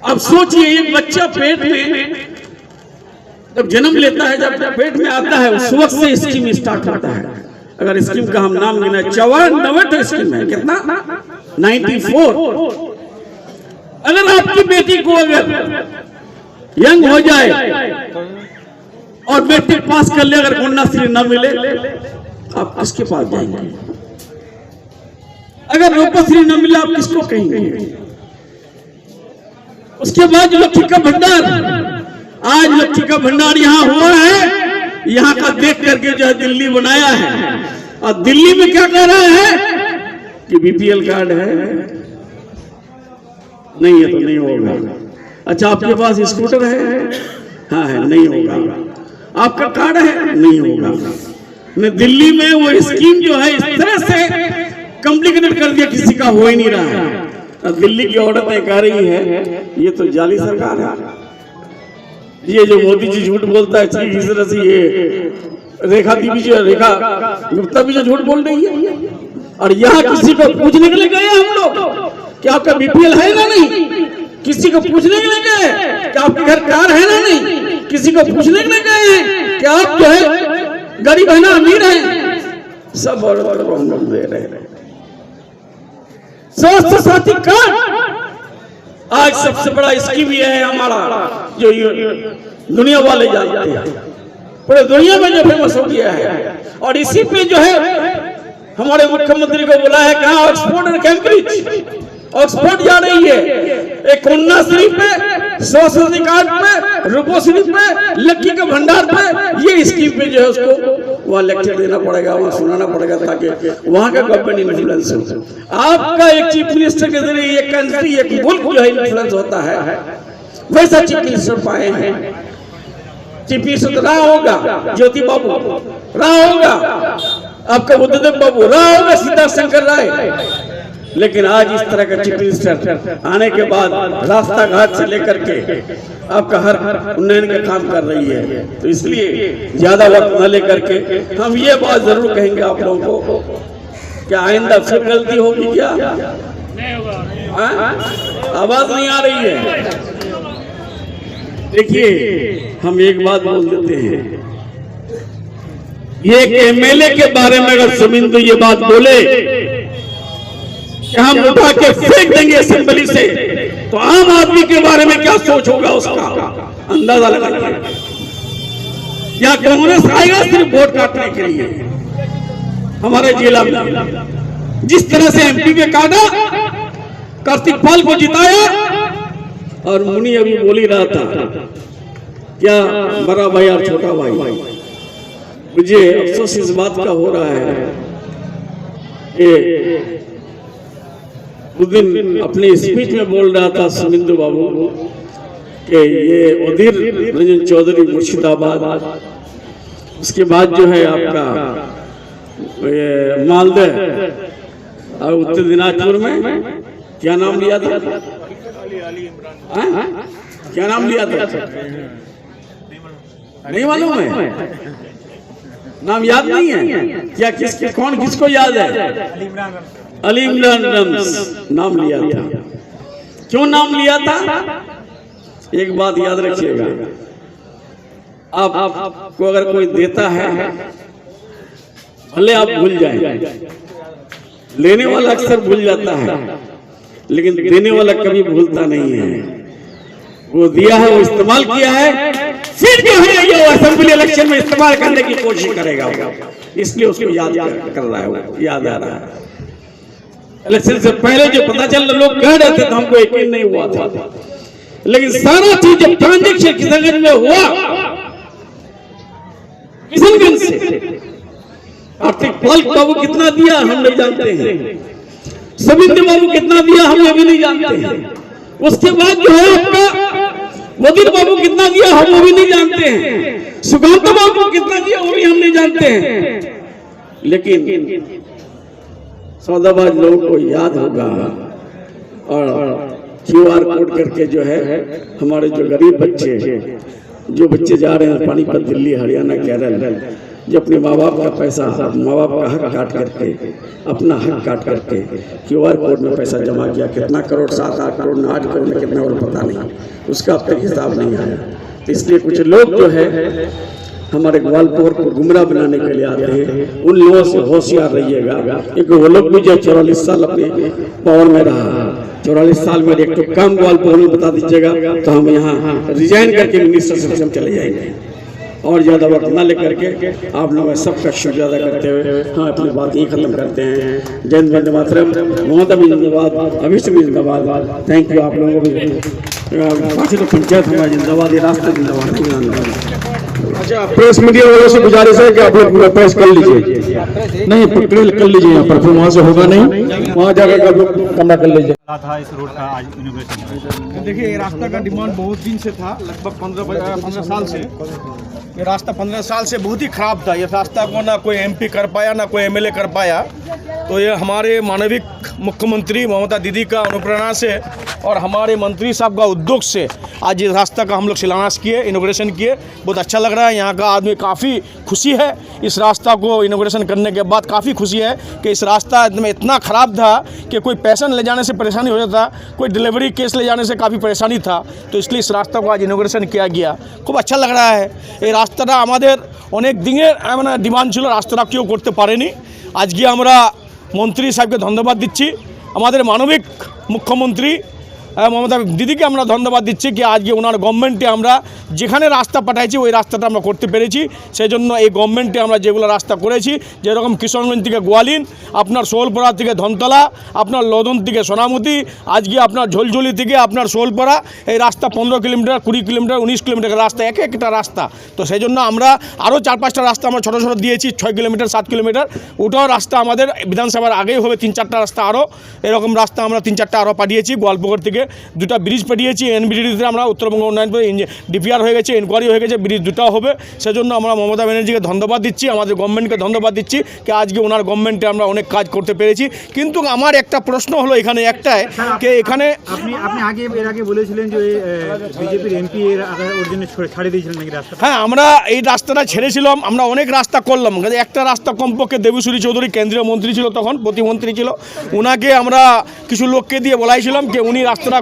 अब सोचिए, एक बच्चा पेट में जब जन्म लेता है, जब पेट में आता है, उस वक्त से स्कीम स्टार्ट होता है। अगर स्कीम का हम नाम गिना, 94 स्कीम है। कितना? 94। अगर आपकी बेटी को अगर यंग हो जाए और मैट्रिक पास कर ले, अगर कन्याश्री न मिले, आप किसके पास जाएंगे? अगर रूपश्री न मिला, आप किसको कहेंगे? उसके बाद लक्ष्मी का भंडार आज लक्ष्मी का भंडार यहाँ हुआ है, यहाँ का देख करके जो है दिल्ली बनाया है। और दिल्ली में क्या कह रहा है कि बीपीएल कार्ड है, नहीं है तो नहीं होगा। अच्छा आपके पास स्कूटर है, हाँ है, नहीं होगा। आपका कार्ड है, नहीं होगा। मैं दिल्ली में वो स्कीम जो है इस तरह से कॉम्प्लिकेटेड कर दिया, किसी का हो ही नहीं रहा है। और दिल्ली की औरतें कह रही है ये तो जाली सरकार है। ये जो मोदी जी झूठ बोलता है ठीक इस तरह से ये रेखा दीदी जो रेखा गुप्ता भी जो झूठ बोल रही है। और यहाँ किसी को पूछने के लिए गए हम लोग कि आपका बीपीएल है ना नहीं, किसी को पूछने के लिए गए कि आपके घर कार है ना नहीं, किसी को पूछने के लिए गए हैं कि आप जो है गरीब है ना अमीर है, सब औरतों को हम लोग दे रहे हैं। स्वास्थ्य साथी कार्ड आज सबसे बड़ा स्कीम ये है हमारा, जो दुनिया वाले जानते हैं, पूरे दुनिया में जो फेमस हो गया है। और इसी पे जो है हमारे मुख्यमंत्री को बुलाया है, कहा ऑक्सफोर्ड और कैम्ब्रिज। ऑक्सफोर्ड जा रही है, एक कन्या श्री पे, स्वास्थ्य कार्ड पे, रूपोश्री पे, लक्की के भंडार पे, ये स्कीम पे जो है उसको वहाँ लेक्चर देना पड़ेगा, वहाँ सुनाना पड़ेगा ताकि वहाँ का गवर्नमेंट इन्फ्लुएंस हो। आपका एक चीफ मिनिस्टर के जरिए एक कंट्री एक मुल्क जो है इन्फ्लुएंस होता है, वैसा चीफ मिनिस्टर पाए हैं। चीफ मिनिस्टर तो रहा होगा ज्योति बाबू, रहा होगा आपका बुद्धदेव बाबू, रहा होगा सीता शंकर राय, लेकिन आज इस तरह का चीफ मिनिस्टर आने के बाद रास्ता घाट से लेकर के आपका हर उन्नयन का काम कर रही है। तो इसलिए ज्यादा वक्त न लेकर के हम ये बात जरूर कहेंगे आप लोगों को कि आइंदा फिर गलती होगी क्या? आवाज नहीं आ रही है। देखिए हम एक बात बोल देते हैं, ये एमएलए के बारे में अगर सुमिंदु ये बात बोले कि हम उठा के फेंक देंगे असेंबली से, तो आम आदमी के बारे में क्या सोच होगा उसका अंदाजा लगाइए। या कांग्रेस आएगा सिर्फ वोट काटने के लिए। हमारे जिला में जिस तरह से एमपी में काटा, कार्तिक पाल को जिताया, और मुनि अभी बोल ही रहा था क्या बड़ा भाई और छोटा भाई, मुझे अफसोस इस बात का हो रहा है कि उस दिन अपनी स्पीच में बोल रहा था सुमिंदु बाबू कि ये उदिर रंजन चौधरी मुर्शिदाबाद, उसके बाद जो है आपका मालदह और उत्तर दिनाजपुर में क्या नाम लिया था, क्या नाम लिया था नहीं मालूम है, नाम याद नहीं है क्या? किसके कौन किसको याद है? अली इमरान रम्स नाम लिया था। क्यों नाम लिया था? एक बात याद रखिएगा, आपको अगर कोई देता है भले आप भूल जाएं, लेने वाला अक्सर भूल जाता है, लेकिन देने वाला कभी भूलता नहीं है। वो दिया है, वो इस्तेमाल किया है, फिर जो है ये असेंबली इलेक्शन में इस्तेमाल करने की कोशिश करेगा, इसलिए उसको याद कर रहा है, वो याद आ रहा है। इलेक्शन से पहले जो पता चल लोग कह रहे थे तो हमको यकीन नहीं हुआ था, लेकिन सारा चीज जब ट्रांजेक्शन किशनगंज में हुआ, किशनगंज से आर्थिक फल बाबू कितना दिया हम नहीं जानते हैं, सविंद्र बाबू कितना दिया हम भी नहीं जानते हैं, उसके बाद जो है आपका वजीर बाबू कितना दिया हम वो भी नहीं जानते हैं, सुकांत बाबू कितना दिया वो भी हम नहीं जानते हैं। लेकिन सौदाबाज लोगों को याद होगा, और क्यूआर कोड करके जो है हमारे जो गरीब बच्चे, जो बच्चे जा रहे हैं पानीपत, दिल्ली, हरियाणा, केरल, जो अपने माँ बाप का पैसा, माँ बाप का हक काट करके, अपना हक काट करके क्यूआर कोड में पैसा जमा किया, कितना करोड़, 7-8 करोड़, 8 करोड़ में कितना और पता नहीं, उसका अब तक हिसाब नहीं आया। तो इसलिए कुछ लोग जो है हमारे ग्वालपुर को गुमराह बनाने के लिए आते हैं, उन लोगों से होशियार रहिएगा, क्योंकि वो लोग भी जो 44 साल अपने पावर में रहा, 44 साल में एक तो काम ग्वालपुर में बता दीजिएगा, तो हम यहाँ रिजाइन करके मिनिस्टर से हम चले जाएंगे। और ज़्यादा वक्त न लेकर के आप लोग सबका शुक्रिया अदा करते हुए हाँ अपनी बात यही खत्म करते हैं। जय हिंद, वंदे मातरम, ममता भी जिंदाबाद, अभी से भी जिंदाबाद। थैंक यू आप लोगों को भी। पाँच पंचायत हमारा जिंदाबाद, ये रास्ता जिंदाबाद। अच्छा, प्रेस मीडिया वालों से गुजारिश है कि आप लोग प्रेस कर लीजिए, नहीं प्रेस कर लीजिए यहाँ पर, फिर वहाँ से होगा नहीं, वहाँ जाकर आप लोग कमरा कर लीजिए। था इस रोड का आज इनोग्रेशन। देखिए, ये रास्ता का डिमांड बहुत दिन से था, लगभग 15 साल से। ये रास्ता 15 साल से बहुत ही खराब था। ये रास्ता को ना कोई एमपी कर पाया, ना कोई एमएलए कर पाया। तो ये हमारे मानविक मुख्यमंत्री ममता दीदी का अनुप्रेरणा से और हमारे मंत्री साहब का उद्योग से आज इस रास्ता का हम लोग शिलान्यास किए, इनोग्रेशन किए। बहुत अच्छा लग रहा है। यहाँ का आदमी काफ़ी खुशी है इस रास्ता को इनोग्रेशन करने के बाद। काफ़ी खुशी है कि इस रास्ता में इतना ख़राब था कि कोई पेशेंट ले जाने से परेशानी हो जाता, कोई डिलीवरी केस ले जाने से काफ़ी परेशानी था। तो इसलिए इस रास्ता को आज इनोग्रेशन किया गया। खूब अच्छा लग रहा है। এই রাস্তাটা আমাদের অনেক দিনের মানে ডিমান্ড ছিল, রাস্তাটা কেউ করতে পারেনি। আজকে আমরা মন্ত্রী সাহেবকে ধন্যবাদ দিচ্ছি, আমাদের মানবিক মুখ্যমন্ত্রী মমতা দিদিকে আমরা ধন্যবাদ দিচ্ছি কি আজকে ওনার গভর্নমেন্টে আমরা যেখানে রাস্তা পাঠাইছি ওই রাস্তাটা আমরা করতে পেরেছি। সেই জন্য এই গভর্নমেন্টে আমরা যেগুলো রাস্তা করেছি, যেরকম কিশোরগঞ্জ থেকে গোয়ালিন, আপনার শোলপাড়া থেকে ধনতলা, আপনার লদন থেকে সোনামতি, আজকে আপনার ঝোলঝুলি থেকে আপনার শোলপাড়া, এই রাস্তা 15 কিলোমিটার, 20 কিলোমিটার, 19 কিলোমিটার রাস্তা, এক একটা রাস্তা। তো সেই জন্য আমরা আরও 4-5টা রাস্তা আমরা ছোটো ছোটো দিয়েছি, 6 কিলোমিটার, 7 কিলোমিটার। ওটাও রাস্তা আমাদের বিধানসভার আগেই হবে 3-4টা রাস্তা, আরও এরকম রাস্তা আমরা 3-4টা আরও পাঠিয়েছি। গোয়ালপুকুর থেকে 2টা ব্রিজ পাঠিয়েছি, এনবিডিতে আমরা উত্তরবঙ্গ উন্নয়ন ডিপিআর হয়ে গেছে, ইনকোয়ারি হয়ে গেছে, ব্রিজ 2টাও হবে। সেজন্য আমরা মমতা ব্যানার্জিকে ধন্যবাদ দিচ্ছি, আমাদের গভর্নমেন্টকে ধন্যবাদ দিচ্ছি কি আজকে ওনার গভর্নমেন্টে আমরা অনেক কাজ করতে পেরেছি। কিন্তু আমার একটা প্রশ্ন হলো এখানে একটাই যে এখানে আপনি আগে এর আগে বলেছিলেন যে বিজেপির এমপি এর ওর জন্য ছাড়ে দিয়েছিলেন নাকি রাস্তা? হ্যাঁ, আমরা এই রাস্তাটা ছেড়েছিলাম, আমরা অনেক রাস্তা করলাম। একটা রাস্তা কমপক্ষে দেবুশ্রী চৌধুরী কেন্দ্রীয় মন্ত্রী ছিল, তখন প্রতিমন্ত্রী ছিল, ওনাকে আমরা কিছু লোককে দিয়ে বলাইছিলাম যে উনি রাস্তাটা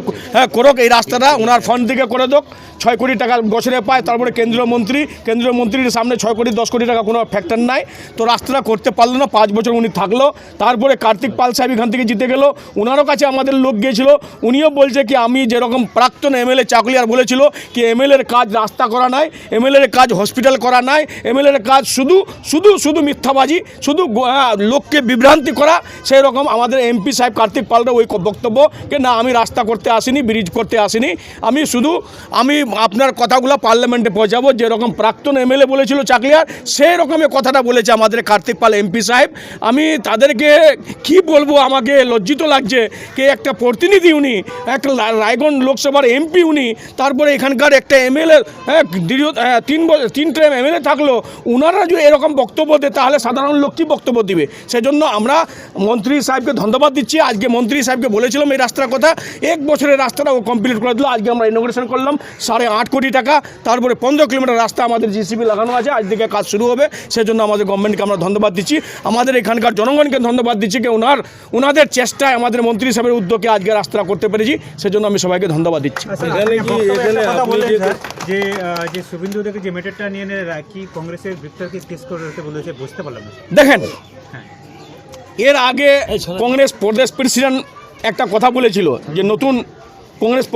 করুক, এই রাস্তাটা ওনার ফান্ড থেকে করে দোক। 6 কোটি টাকা বছরে পায়, তারপরে কেন্দ্রীয় মন্ত্রীর সামনে 6 কোটি 10 কোটি টাকা কোনো ফ্যাক্টর নাই। তো রাস্তাটা করতে পারলো না, 5 বছর উনি থাকলো। তারপরে কার্তিক পাল সাহেব এখান থেকে জিতে গেল, ওনারও কাছে আমাদের লোক গিয়েছিল, উনিও বলছে কি আমি যেরকম প্রাক্তন এমএলএ চাকুলিয়ার বলেছিল কি এমএলএর কাজ রাস্তা করা নাই, এমএলএর কাজ হসপিটাল করা নাই, এমএলএর কাজ শুধু মিথ্যাবাজি, শুধু লোককে বিভ্রান্তি করা। সেই রকম আমাদের এমপি সাহেব কার্তিক পালরা ওই বক্তব্য যে না আমি রাস্তা করতে আসিনি, ব্রিজ করতে আসিনি, আমি আপনার কথাগুলো পার্লামেন্টে পৌঁছাবো। যেরকম প্রাক্তন এমএলএ বলেছিল চাকলিয়ার, সেই রকমের কথাটা বলেছে আমাদের কার্তিক পাল এমপি সাহেব। আমি তাদেরকে কি বলবো, আমাকে লজ্জিত লাগছে যে একটা প্রতিনিধি উনি, একটা রায়গঞ্জ লোকসভার এমপি উনি, তারপরে এখানকার একটা এমএলএ দীর্ঘ 3 টাইম এমএলএ থাকলো, ওনারা যদি এরকম বক্তব্য দেয় তাহলে সাধারণ লোক কী বক্তব্য দিবে? সেজন্য আমরা মন্ত্রী সাহেবকে ধন্যবাদ দিচ্ছি। আজকে মন্ত্রী সাহেবকে বলেছিলাম এই রাস্তার কথা, 1 বছরের রাস্তাটা ও কমপ্লিট করে দিল। আজকে আমরা ইনোগ্রেশন করলাম 8.5 কোটি টাকা, তারপরে 15 কিলোমিটার রাস্তা আমাদের জিসিবি লাগানো আছে, আজ থেকে কাজ শুরু হবে। সেজন্য আমাদের গভর্নমেন্টকে আমরা ধন্যবাদ দিচ্ছি, আমাদের এখানকার জনগণকে ধন্যবাদ দিচ্ছি যে ওনাদের চেষ্টায় আমাদের মন্ত্রী সাহেবের উদ্যোগে আজকে রাস্তাটা করতে পেরেছি। সেজন্য আমি সবাইকে ধন্যবাদ দিচ্ছি। যে শুভেন্দু থেকে যে মেটারটা নিয়ে কি কংগ্রেসের গ্রেপ্তারকে কেস করতে বলেছে, বুঝতে পারলাম না। দেখেন, এর আগে কংগ্রেস প্রদেশ প্রেসিডেন্ট একটা কথা বলেছিল যে নতুন কংগ্রেস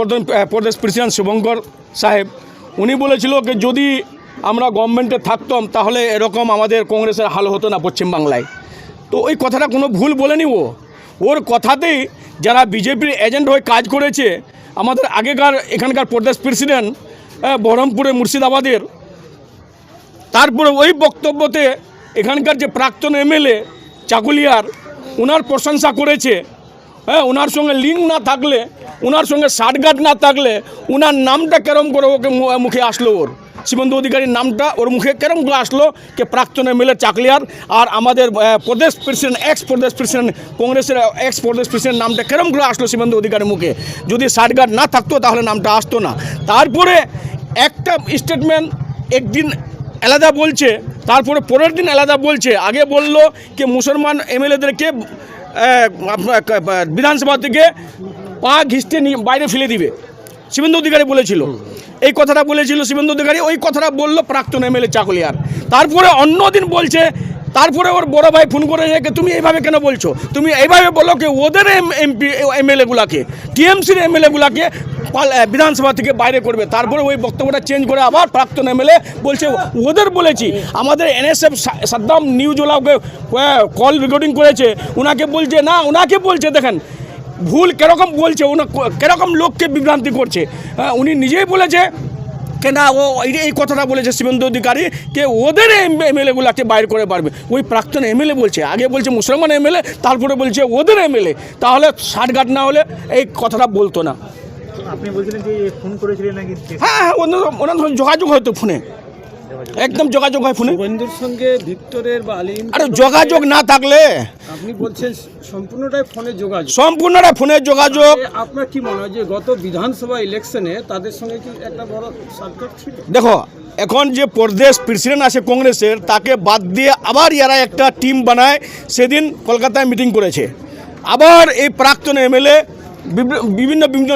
প্রদেশ প্রেসিডেন্ট শুভঙ্কর সাহেব, উনি বলেছিল যে যদি আমরা গভর্নমেন্টে থাকতাম তাহলে এরকম আমাদের কংগ্রেসের হাল হতো না পশ্চিমবাংলায়। তো ওই কথাটা কোনো ভুল বলেনি, ওর কথাতেই যারা বিজেপির এজেন্ট হয়ে কাজ করেছে, আমাদের আগেকার এখানকার প্রদেশ প্রেসিডেন্ট বহরমপুরে মুর্শিদাবাদের, তারপরে ওই বক্তব্যতে এখানকার যে প্রাক্তন এমএলএ চাকুলিয়ার, ওনার প্রশংসা করেছে। ওনার সঙ্গে লিঙ্ক না থাকলে, ওনার সঙ্গে ষাটগাঁট না থাকলে ওনার নামটা কেরম করে ওকে মুখে আসলো, ওর শুভেন্দু অধিকারীর নামটা ওর মুখে কেরম করে আসলো কে প্রাক্তন এমএলএ চাকলিয়ার, আর আমাদের প্রদেশ প্রেসিডেন্ট প্রদেশ প্রেসিডেন্ট কংগ্রেসের প্রদেশ প্রেসিডেন্ট নামটা কেরম করে আসলো শুভেন্দু অধিকারীর মুখে। যদি ষাটগাঁট না থাকতো তাহলে নামটা আসতো না। তারপরে একটা স্টেটমেন্ট একদিন আলাদা বলছে, তারপরে পরের দিন আলাদা বলছে। আগে বললো যে মুসলমান এমএলএদেরকে বিধানসভা থেকে পা ঘিসতে বাইরে ফেলে দিবে, শুভেন্দু অধিকারী বলেছিল। এই কথাটা বলেছিল শুভেন্দু অধিকারী, ওই কথাটা বললো প্রাক্তন এমএলএ চাকুলিয়ার। তারপরে অন্যদিন বলছে, তারপরে ওর বড় ভাই ফোন করে যে তুমি এইভাবে কেন বলছো, তুমি এইভাবে বলো কি ওদের এমপি এমএলএগুলাকে, টিএমসির এমএলএগুলাকে বিধানসভা থেকে বাইরে করবে। তারপরে ওই বক্তব্যটা চেঞ্জ করে আবার প্রাক্তন এমএলএ বলছে ওদের বলেছি। আমাদের এনএসএফ সাদ্দাম নিউজওয়ালাকে কল রেকর্ডিং করেছে, ওনাকে বলছে না, ওনাকে বলছে দেখেন ভুল কিরকম বলছে, কিরকম লোককে বিভ্রান্তি করছে। উনি নিজেই বলেছে কে না, ও এই কথাটা বলেছে শুভেন্দু অধিকারী কে ওদের এমএলএগুলোকে বাইর করে পারবে। ওই প্রাক্তন এমএলএ বলছে, আগে বলছে মুসলমান এমএলএ, তারপরে বলছে ওদের এমএলএ। তাহলে ষাটঘাট না হলে এই কথাটা বলতো না। আপনি বলছিলেন যে ফোন করেছিলেন নাকি? হ্যাঁ হ্যাঁ, ওনার সঙ্গে যোগাযোগ হয়তো ফোনে, একদম যোগাযোগ হয় ফোনে। বন্ধুর সঙ্গে ভিক্টরের বা আলিম, আরে যোগাযোগ না থাকলে আপনি বলছেন সম্পূর্ণটাই ফোনে যোগাযোগ, সম্পূর্ণটা ফোনে যোগাযোগ। আপনার কি মনে হয় যে গত বিধানসভা ইলেকশনে তাদের সঙ্গে কি একটা বড় সার্কার ছিল? দেখো, এখন যে প্রদেশ প্রেসিডেন্ট আছে কংগ্রেসের, তাকে বাদ দিয়ে আবার এরা একটা টিম বানায়। সেদিন কলকাতায় মিটিং করেছে, আবার এই প্রাক্তন এমএলএ বিভিন্ন বিভিন্ন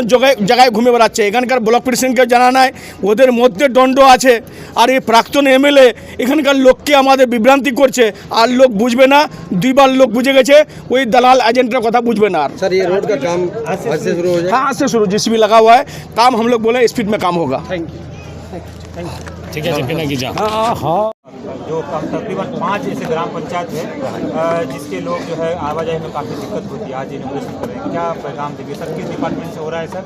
জায়গায় ঘুরে বেড়াচ্ছে। এখানকার ব্লক প্রেসিডেন্টকে জানা নাই, ওদের মধ্যে দণ্ড আছে। আর এই প্রাক্তন এমএলএ এখানকার লোককে আমাদের বিভ্রান্তি করছে, আর লোক বুঝবে না। দুইবার লোক বুঝে গেছে, ওই দালাল एजेंटर কথা বুঝবে না। सर ये रोड का काम आज से शुरू हो जाए? हाँ, आज से शुरू, जेसीबी लगा हुआ है, काम हम लोग बोले स्पीड में काम होगा। ठीक है, जो तकरीबन 5 ऐसे ग्राम पंचायत है जिसके लोग जो है आवाजाही में काफ़ी दिक्कत होती है, आज इनोग्रेशन कर रहे हैं, क्या पैगाम देंगे सर? किस डिपार्टमेंट से हो रहा है सर?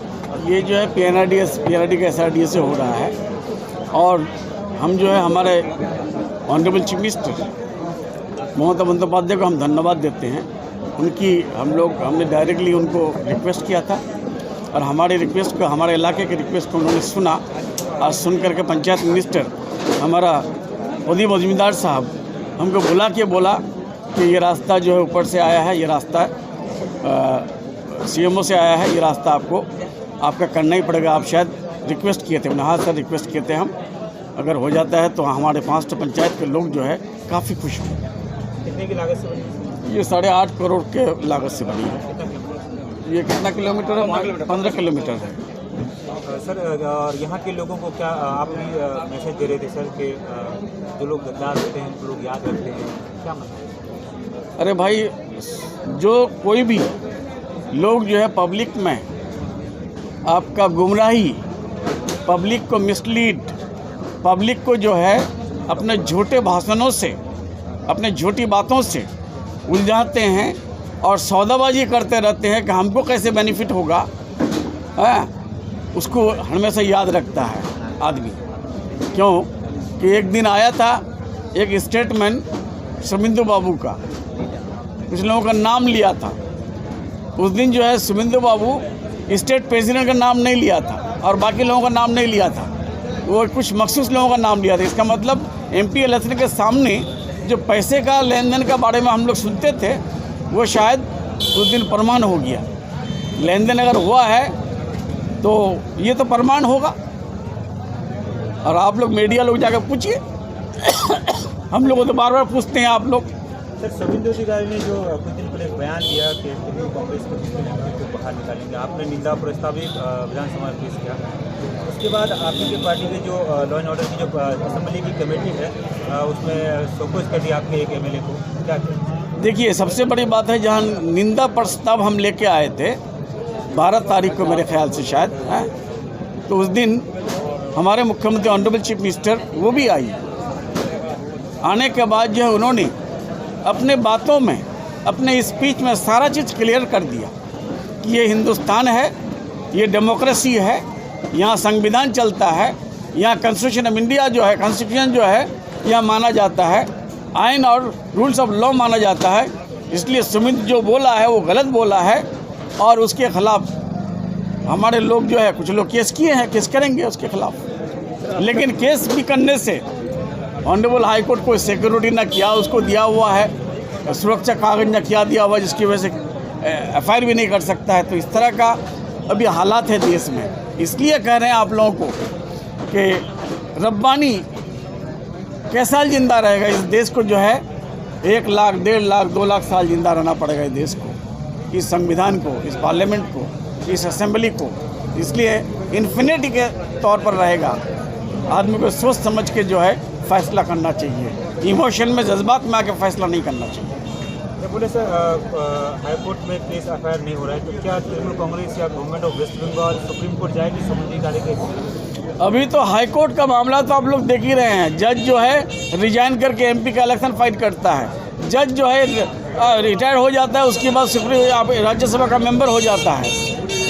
ये जो है पीआरडी का एसआरडीए से हो रहा है। और हम जो है हमारे ऑनरेबल चीफ मिनिस्टर ममता बंदोपाध्याय को हम धन्यवाद देते हैं। हमने डायरेक्टली उनको रिक्वेस्ट किया था, और हमारे रिक्वेस्ट को, हमारे इलाके के रिक्वेस्ट को उन्होंने सुना। और सुन करके पंचायत मिनिस्टर हमारा उदय मजूमदार साहब हमको बुला के बोला कि ये रास्ता जो है ऊपर से आया है, ये रास्ता सीएमओ से आया है, ये रास्ता आपका करना ही पड़ेगा। आप शायद रिक्वेस्ट किए थे। हाँ सर, रिक्वेस्ट किए थे हम, अगर हो जाता है तो हमारे 5 पंचायत के लोग जो है काफ़ी खुश होंगे। कितने की लागत से बनी? ये 8.5 करोड़ के लागत से बनी है। ये कितना किलोमीटर है? 15 किलोमीटर है सर। और यहाँ के लोगों को क्या आप भी मैसेज दे रहे थे सर कि जो लोग गद्दार होते हैं, लोग याद रखते हैं, क्या मतलब? अरे भाई, जो कोई भी लोग जो है पब्लिक में आपका गुमराही, पब्लिक को मिसलीड, पब्लिक को जो है अपने झूठे भाषणों से, अपने झूठी बातों से उलझाते हैं और सौदाबाजी करते रहते हैं कि हमको कैसे बेनिफिट होगा, उसको हमेशा याद रखता है आदमी। क्यों कि एक दिन आया था एक स्टेटमेंट शुभेंदु बाबू का, कुछ लोगों का नाम लिया था। उस दिन जो है शुभेंदु बाबू स्टेट प्रेसिडेंट का नाम नहीं लिया था और बाकी लोगों का नाम नहीं लिया था, वो कुछ मखसूस लोगों का नाम लिया था। इसका मतलब एमपी इलेक्शन के सामने जो पैसे का लेन देन के बारे में हम लोग सुनते थे, वो शायद उस दिन प्रमाण हो गया। लेन देन अगर हुआ है तो ये तो प्रमाण होगा। और आप लोग मीडिया लोग जाकर पूछिए, हम लोगों तो बार बार पूछते हैं आप लोग। सर, शुभेंदु अधिकारी ने जो कुछ दिन पहले बयान दिया कि कांग्रेस को बाहर निकालेंगे, आपने निंदा प्रस्ताव भी विधानसभा में पेश किया। उसके बाद आपकी पार्टी के जो लॉ एंड ऑर्डर की जो असेंबली की कमेटी है, उसमें शोकॉज कर दिया आपके एक एमएलए को, क्या? देखिए, सबसे बड़ी बात है, जहाँ निंदा प्रस्ताव हम लेके आए थे 12 तारीख को मेरे ख्याल से शायद, तो उस दिन हमारे मुख्यमंत्री ऑनरेबल चीफ मिनिस्टर वो भी आई। आने के बाद जो है उन्होंने अपने बातों में, अपने स्पीच में सारा चीज़ क्लियर कर दिया कि ये हिंदुस्तान है, ये डेमोक्रेसी है, यहाँ संविधान चलता है, यहाँ कॉन्स्टिट्यूशन ऑफ इंडिया जो है, कॉन्स्टिट्यूशन जो है यहाँ माना जाता है, आइन और रूल्स ऑफ लॉ माना जाता है। इसलिए सुमित जो बोला है वो गलत बोला है, और उसके खिलाफ हमारे लोग जो है, कुछ लोग केस किए हैं, केस करेंगे उसके खिलाफ। लेकिन केस भी करने से ऑनरेबल हाई कोर्ट को सिक्योरिटी ना किया, उसको दिया हुआ है सुरक्षा कागज ना किया दिया हुआ, जिसकी वजह से एफआईआर भी नहीं कर सकता है। तो इस तरह का अभी हालात है देश में। इसलिए कह रहे हैं आप लोगों को कि रब्बानी कैसा साल जिंदा रहेगा इस देश को, जो है 1 लाख, 1.5 लाख, 2 लाख साल जिंदा रहना पड़ेगा इस देश को, इस संविधान को, इस पार्लियामेंट को, इस असेंबली को। इसलिए इन्फिनिटी के तौर पर रहेगा। आदमी को सोच समझ के जो है फैसला करना चाहिए, इमोशन में, जज्बात में आके फैसला नहीं करना चाहिए। जब बोले सर हाईकोर्ट में केस एफआईआर नहीं हो रहा है, तो क्या तृणमूल कांग्रेस या government of West Bengal supreme court जाएगी शुभेंदु अधिकारी के? अभी तो हाईकोर्ट का मामला तो आप लोग देख ही रहे हैं। जज जो है रिजाइन करके एमपी का इलेक्शन फाइट करता है, जज जो है रिटायर हो जाता है, उसके बाद राज्यसभा का मेंबर हो जाता है।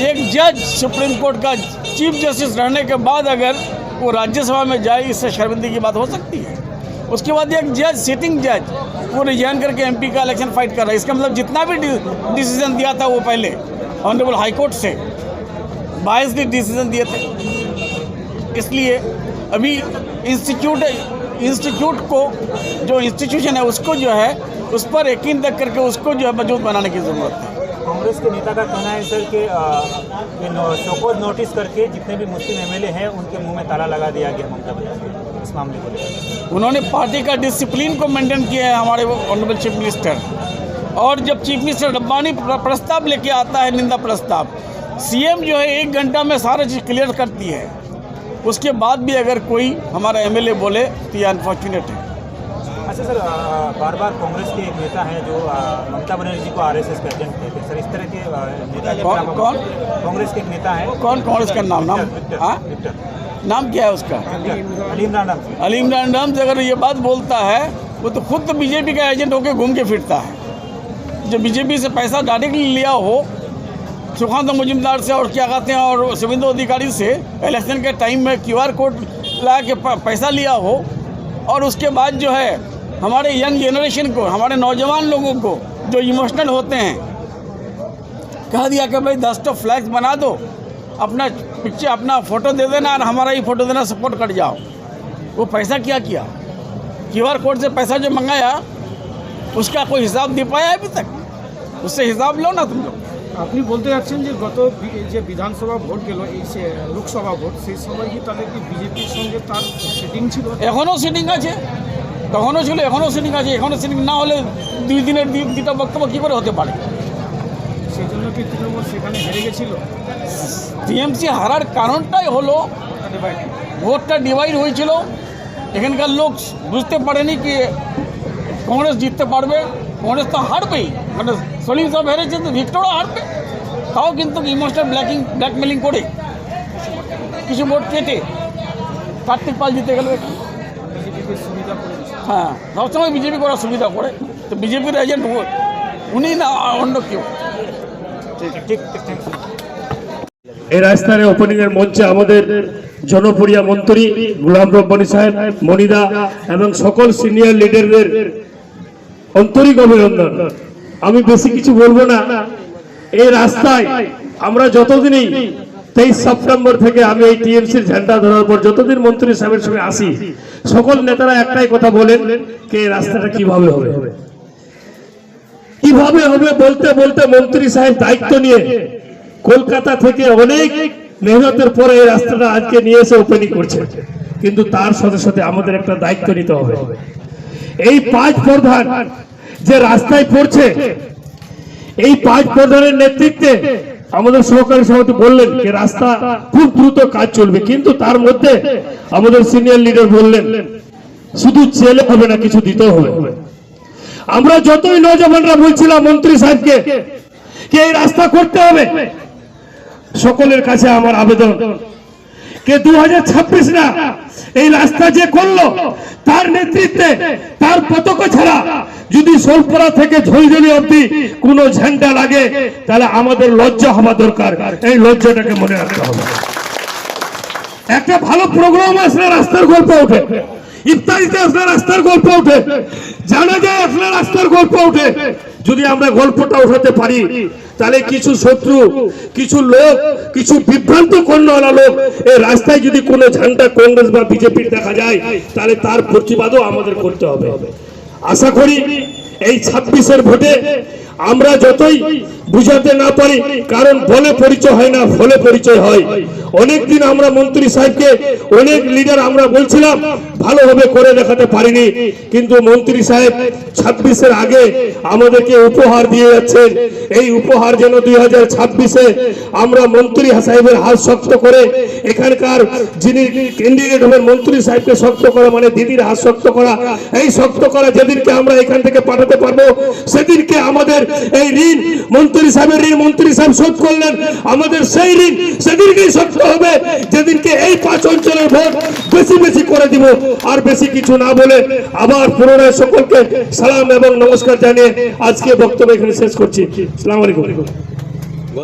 एक जज सुप्रीम कोर्ट का चीफ जस्टिस रहने के बाद अगर वो राज्यसभा में जाए, इससे शर्मिंदगी की बात हो सकती है। उसके बाद एक जज, सिटिंग जज, वो रिजाइन करके एमपी का इलेक्शन फाइट कर रहा है। इसका मतलब जितना भी डिसीजन दिया था वो पहले ऑनरेबल हाई कोर्ट से बायस्ड डिसीजन दिए थे। इसलिए अभी इंस्टीट्यूट को, जो इंस्टीट्यूशन है उसको जो है, उस पर यकीन रख करके उसको जो है मजबूत बनाने की ज़रूरत है। कांग्रेस के नेता का कहना है सर कि शोकॉज नोटिस करके जितने भी मुस्लिम एमएलए हैं उनके मुंह में ताला लगा दिया गया ममता बनर्जी इस मामले को लेकर। उन्होंने पार्टी का डिसिप्लिन को मेंटेन किया है हमारे ऑनरेबल चीफ मिनिस्टर। और जब चीफ मिनिस्टर रब्बानी प्रस्ताव लेके आता है, निंदा प्रस्ताव, सीएम जो है 1 घंटा में सारा चीज़ क्लियर करती है। उसके बाद भी अगर कोई हमारा एमएलए बोले तो ये अनफॉर्चुनेट है। अच्छा सर, बार बार कांग्रेस के एक नेता हैं जो ममता बनर्जी को आरएसएस का एजेंट कहते हैं सर, इस तरह के नेता के कौन कांग्रेस के एक नेता है? कौन कांग्रेस का नाम नाम क्या है उसका? अली इमरान नाम से अगर ये बात बोलता है, वो तो खुद तो बीजेपी का एजेंट होकर घूम के फिरता है। जो बीजेपी से पैसा डायरेक्टली लिया हो, सुखांत मुजुमदार से और क्या कहते हैं, और शुभेंदु अधिकारी से इलेक्शन के टाइम में QR कोड ला के पैसा लिया हो, और उसके बाद जो है हमारे यंग जनरेशन को, हमारे नौजवान लोगों को जो इमोशनल होते हैं, कह दिया कि भाई 10 फ्लैग्स बना दो, अपना पिक्चर, अपना फ़ोटो दे देना और हमारा ही फ़ोटो देना, सपोर्ट कर जाओ। वो पैसा क्या किया? QR कोड से पैसा जो मंगाया उसका कोई हिसाब दे पाया अभी तक? उससे हिसाब लो ना तुम लोग। আপনি বলতে যাচ্ছেন যে গত যে বিধানসভা ভোট গেল, এই লোকসভা ভোট, সেই সময় কি তাহলে কি বিজেপির সঙ্গে তার সেটিং ছিল? এখনও সিটিং আছে, তখনও ছিল, এখনও সিটিং আছে। এখনও সিটিং না হলে 2 দিনের 2টা বক্তব্য কী করে হতে পারে? সেই জন্য কি তৃণমূল সেখানে হেরে গেছিল? টিএমসি হারার কারণটাই হলো ভোটটা ডিভাইড হয়েছিল। এখানকার লোক বুঝতে পারেনি কি কংগ্রেস জিততে পারবে, কংগ্রেস তো হারবেই, মানে সলিম সব হেরেছে তো ভিক্টরও হারবে। তাও কিন্তু ইমোশনাল ব্ল্যাকমেলিং করে কিছু ভোট কেটে কার্তিক পাল জিতে গেল। হ্যাঁ, সবসময় বিজেপি করার সুবিধা করে, তো বিজেপির এজেন্ট উনি না অন্য কেউ। ঠিক। এই রাস্তার ওপেনিংয়ের মঞ্চে আমাদের জনপ্রিয় মন্ত্রী গোলাম রব্বানী সাহেব, মনিদা এবং সকল সিনিয়র লিডারদের আন্তরিক অভিনন্দন। আমি বেশি কিছু বলবো না। এই রাস্তায় আমরা যতদিনই 23 সেপ্টেম্বর থেকে আমি এই টিএমসির ঝান্ডা ধরার পর যতদিন মন্ত্রী সাহেবের সঙ্গে আসি, সকল নেতারা একটাই কথা বলেন যে এই রাস্তাটা কিভাবে হবে, কিভাবে হবে বলতে বলতে মন্ত্রী সাহেব দায়িত্ব নিয়ে কলকাতা থেকে অনেক মেহনতের পরে এই রাস্তাটা আজকে নিয়ে এসে ওপেনিং করছে। কিন্তু তার সাথে সাথে আমাদের একটা দায়িত্ব নিতে হবে। এই 5 প্রধান যে রাস্তায় পড়ছে, এই 5 প্রধানের নেতৃত্বে আমাদের সহকারী সভাপতি বললেন যে রাস্তা খুব দ্রুত কাজ চলবে, কিন্তু তার মধ্যে আমাদের সিনিয়র লিডার বললেন শুধু চেলে হবে না, কিছু দিতেও হবে। আমরা যতই নজওয়ানরা বলছিলাম মন্ত্রী সাহেবকে যে এই রাস্তা করতে হবে, সকলের কাছে আমার আবেদন কে 2026 না, এই রাস্তা যে করলো তার নেতৃত্বে, তার পতাকা ছাড়া যদি সোলপাড়া থেকে ঝলঝলি অবধি কোনো ঝান্ডা লাগে, তাহলে আমাদের লজ্জা হওয়া দরকার। এই লজ্জাটাকে মনে রাখতে হবে। একটা ভালো প্রোগ্রাম আসলে রাস্তার গল্প ওঠে, ইফতারিতে আসলে রাস্তার গল্প ওঠে, জানা যায় আসলে রাস্তার গল্প ওঠে। যদি আমরা গল্পটা উঠাতে পারি, তাহলে কিছু শত্রু, কিছু লোক, কিছু বিভ্রান্ত কর্ণওয়ালা লোক এই রাস্তায় যদি কোনো ঝান্ডা কংগ্রেস বা বিজেপির দেখা যায়, তাহলে তার প্রতিবাদও আমাদের করতে হবে। আশা করি এই 26-এর ভোটে আমরা যতই বুঝাতে না পারি, কারণ বলে পরিচয় হয় না, ফলে পরিচয় হয়। অনেকদিন আমরা মন্ত্রী সাহেবকে, অনেক লিডার আমরা বলছিলাম, ভালোভাবে করে দেখাতে পারিনি, কিন্তু মন্ত্রী সাহেব 26-এর আগে আমাদেরকে উপহার দিয়ে যাচ্ছেন। এই উপহার যেন 2026-এ আমরা মন্ত্রী সাহেবের হাত শক্ত করে, এখানকার যিনি ক্যান্ডিডেট হবেন মন্ত্রী সাহেবকে শক্ত করা মানে দিদির হাত শক্ত করা। এই শক্ত করা যেদিনকে আমরা এখান থেকে পাঠাতে পারবো, সেদিনকে আমাদের এই ঋণ, মন্ত্রী সাহেবের ঋণ মন্ত্রী সাহেব শোধ করলেন, আমাদের সেই ঋণ সেদিনকেই শক্ত হবে যেদিনকে এই 5 অঞ্চলের ভোট বেশি বেশি করে দিব। আর বেশি কিছু না বলে আবার পুনরায় সকলকে সালাম এবং নমস্কার জানিয়ে আজকে বক্তব্য এখানে শেষ করছি। আসসালামু আলাইকুম।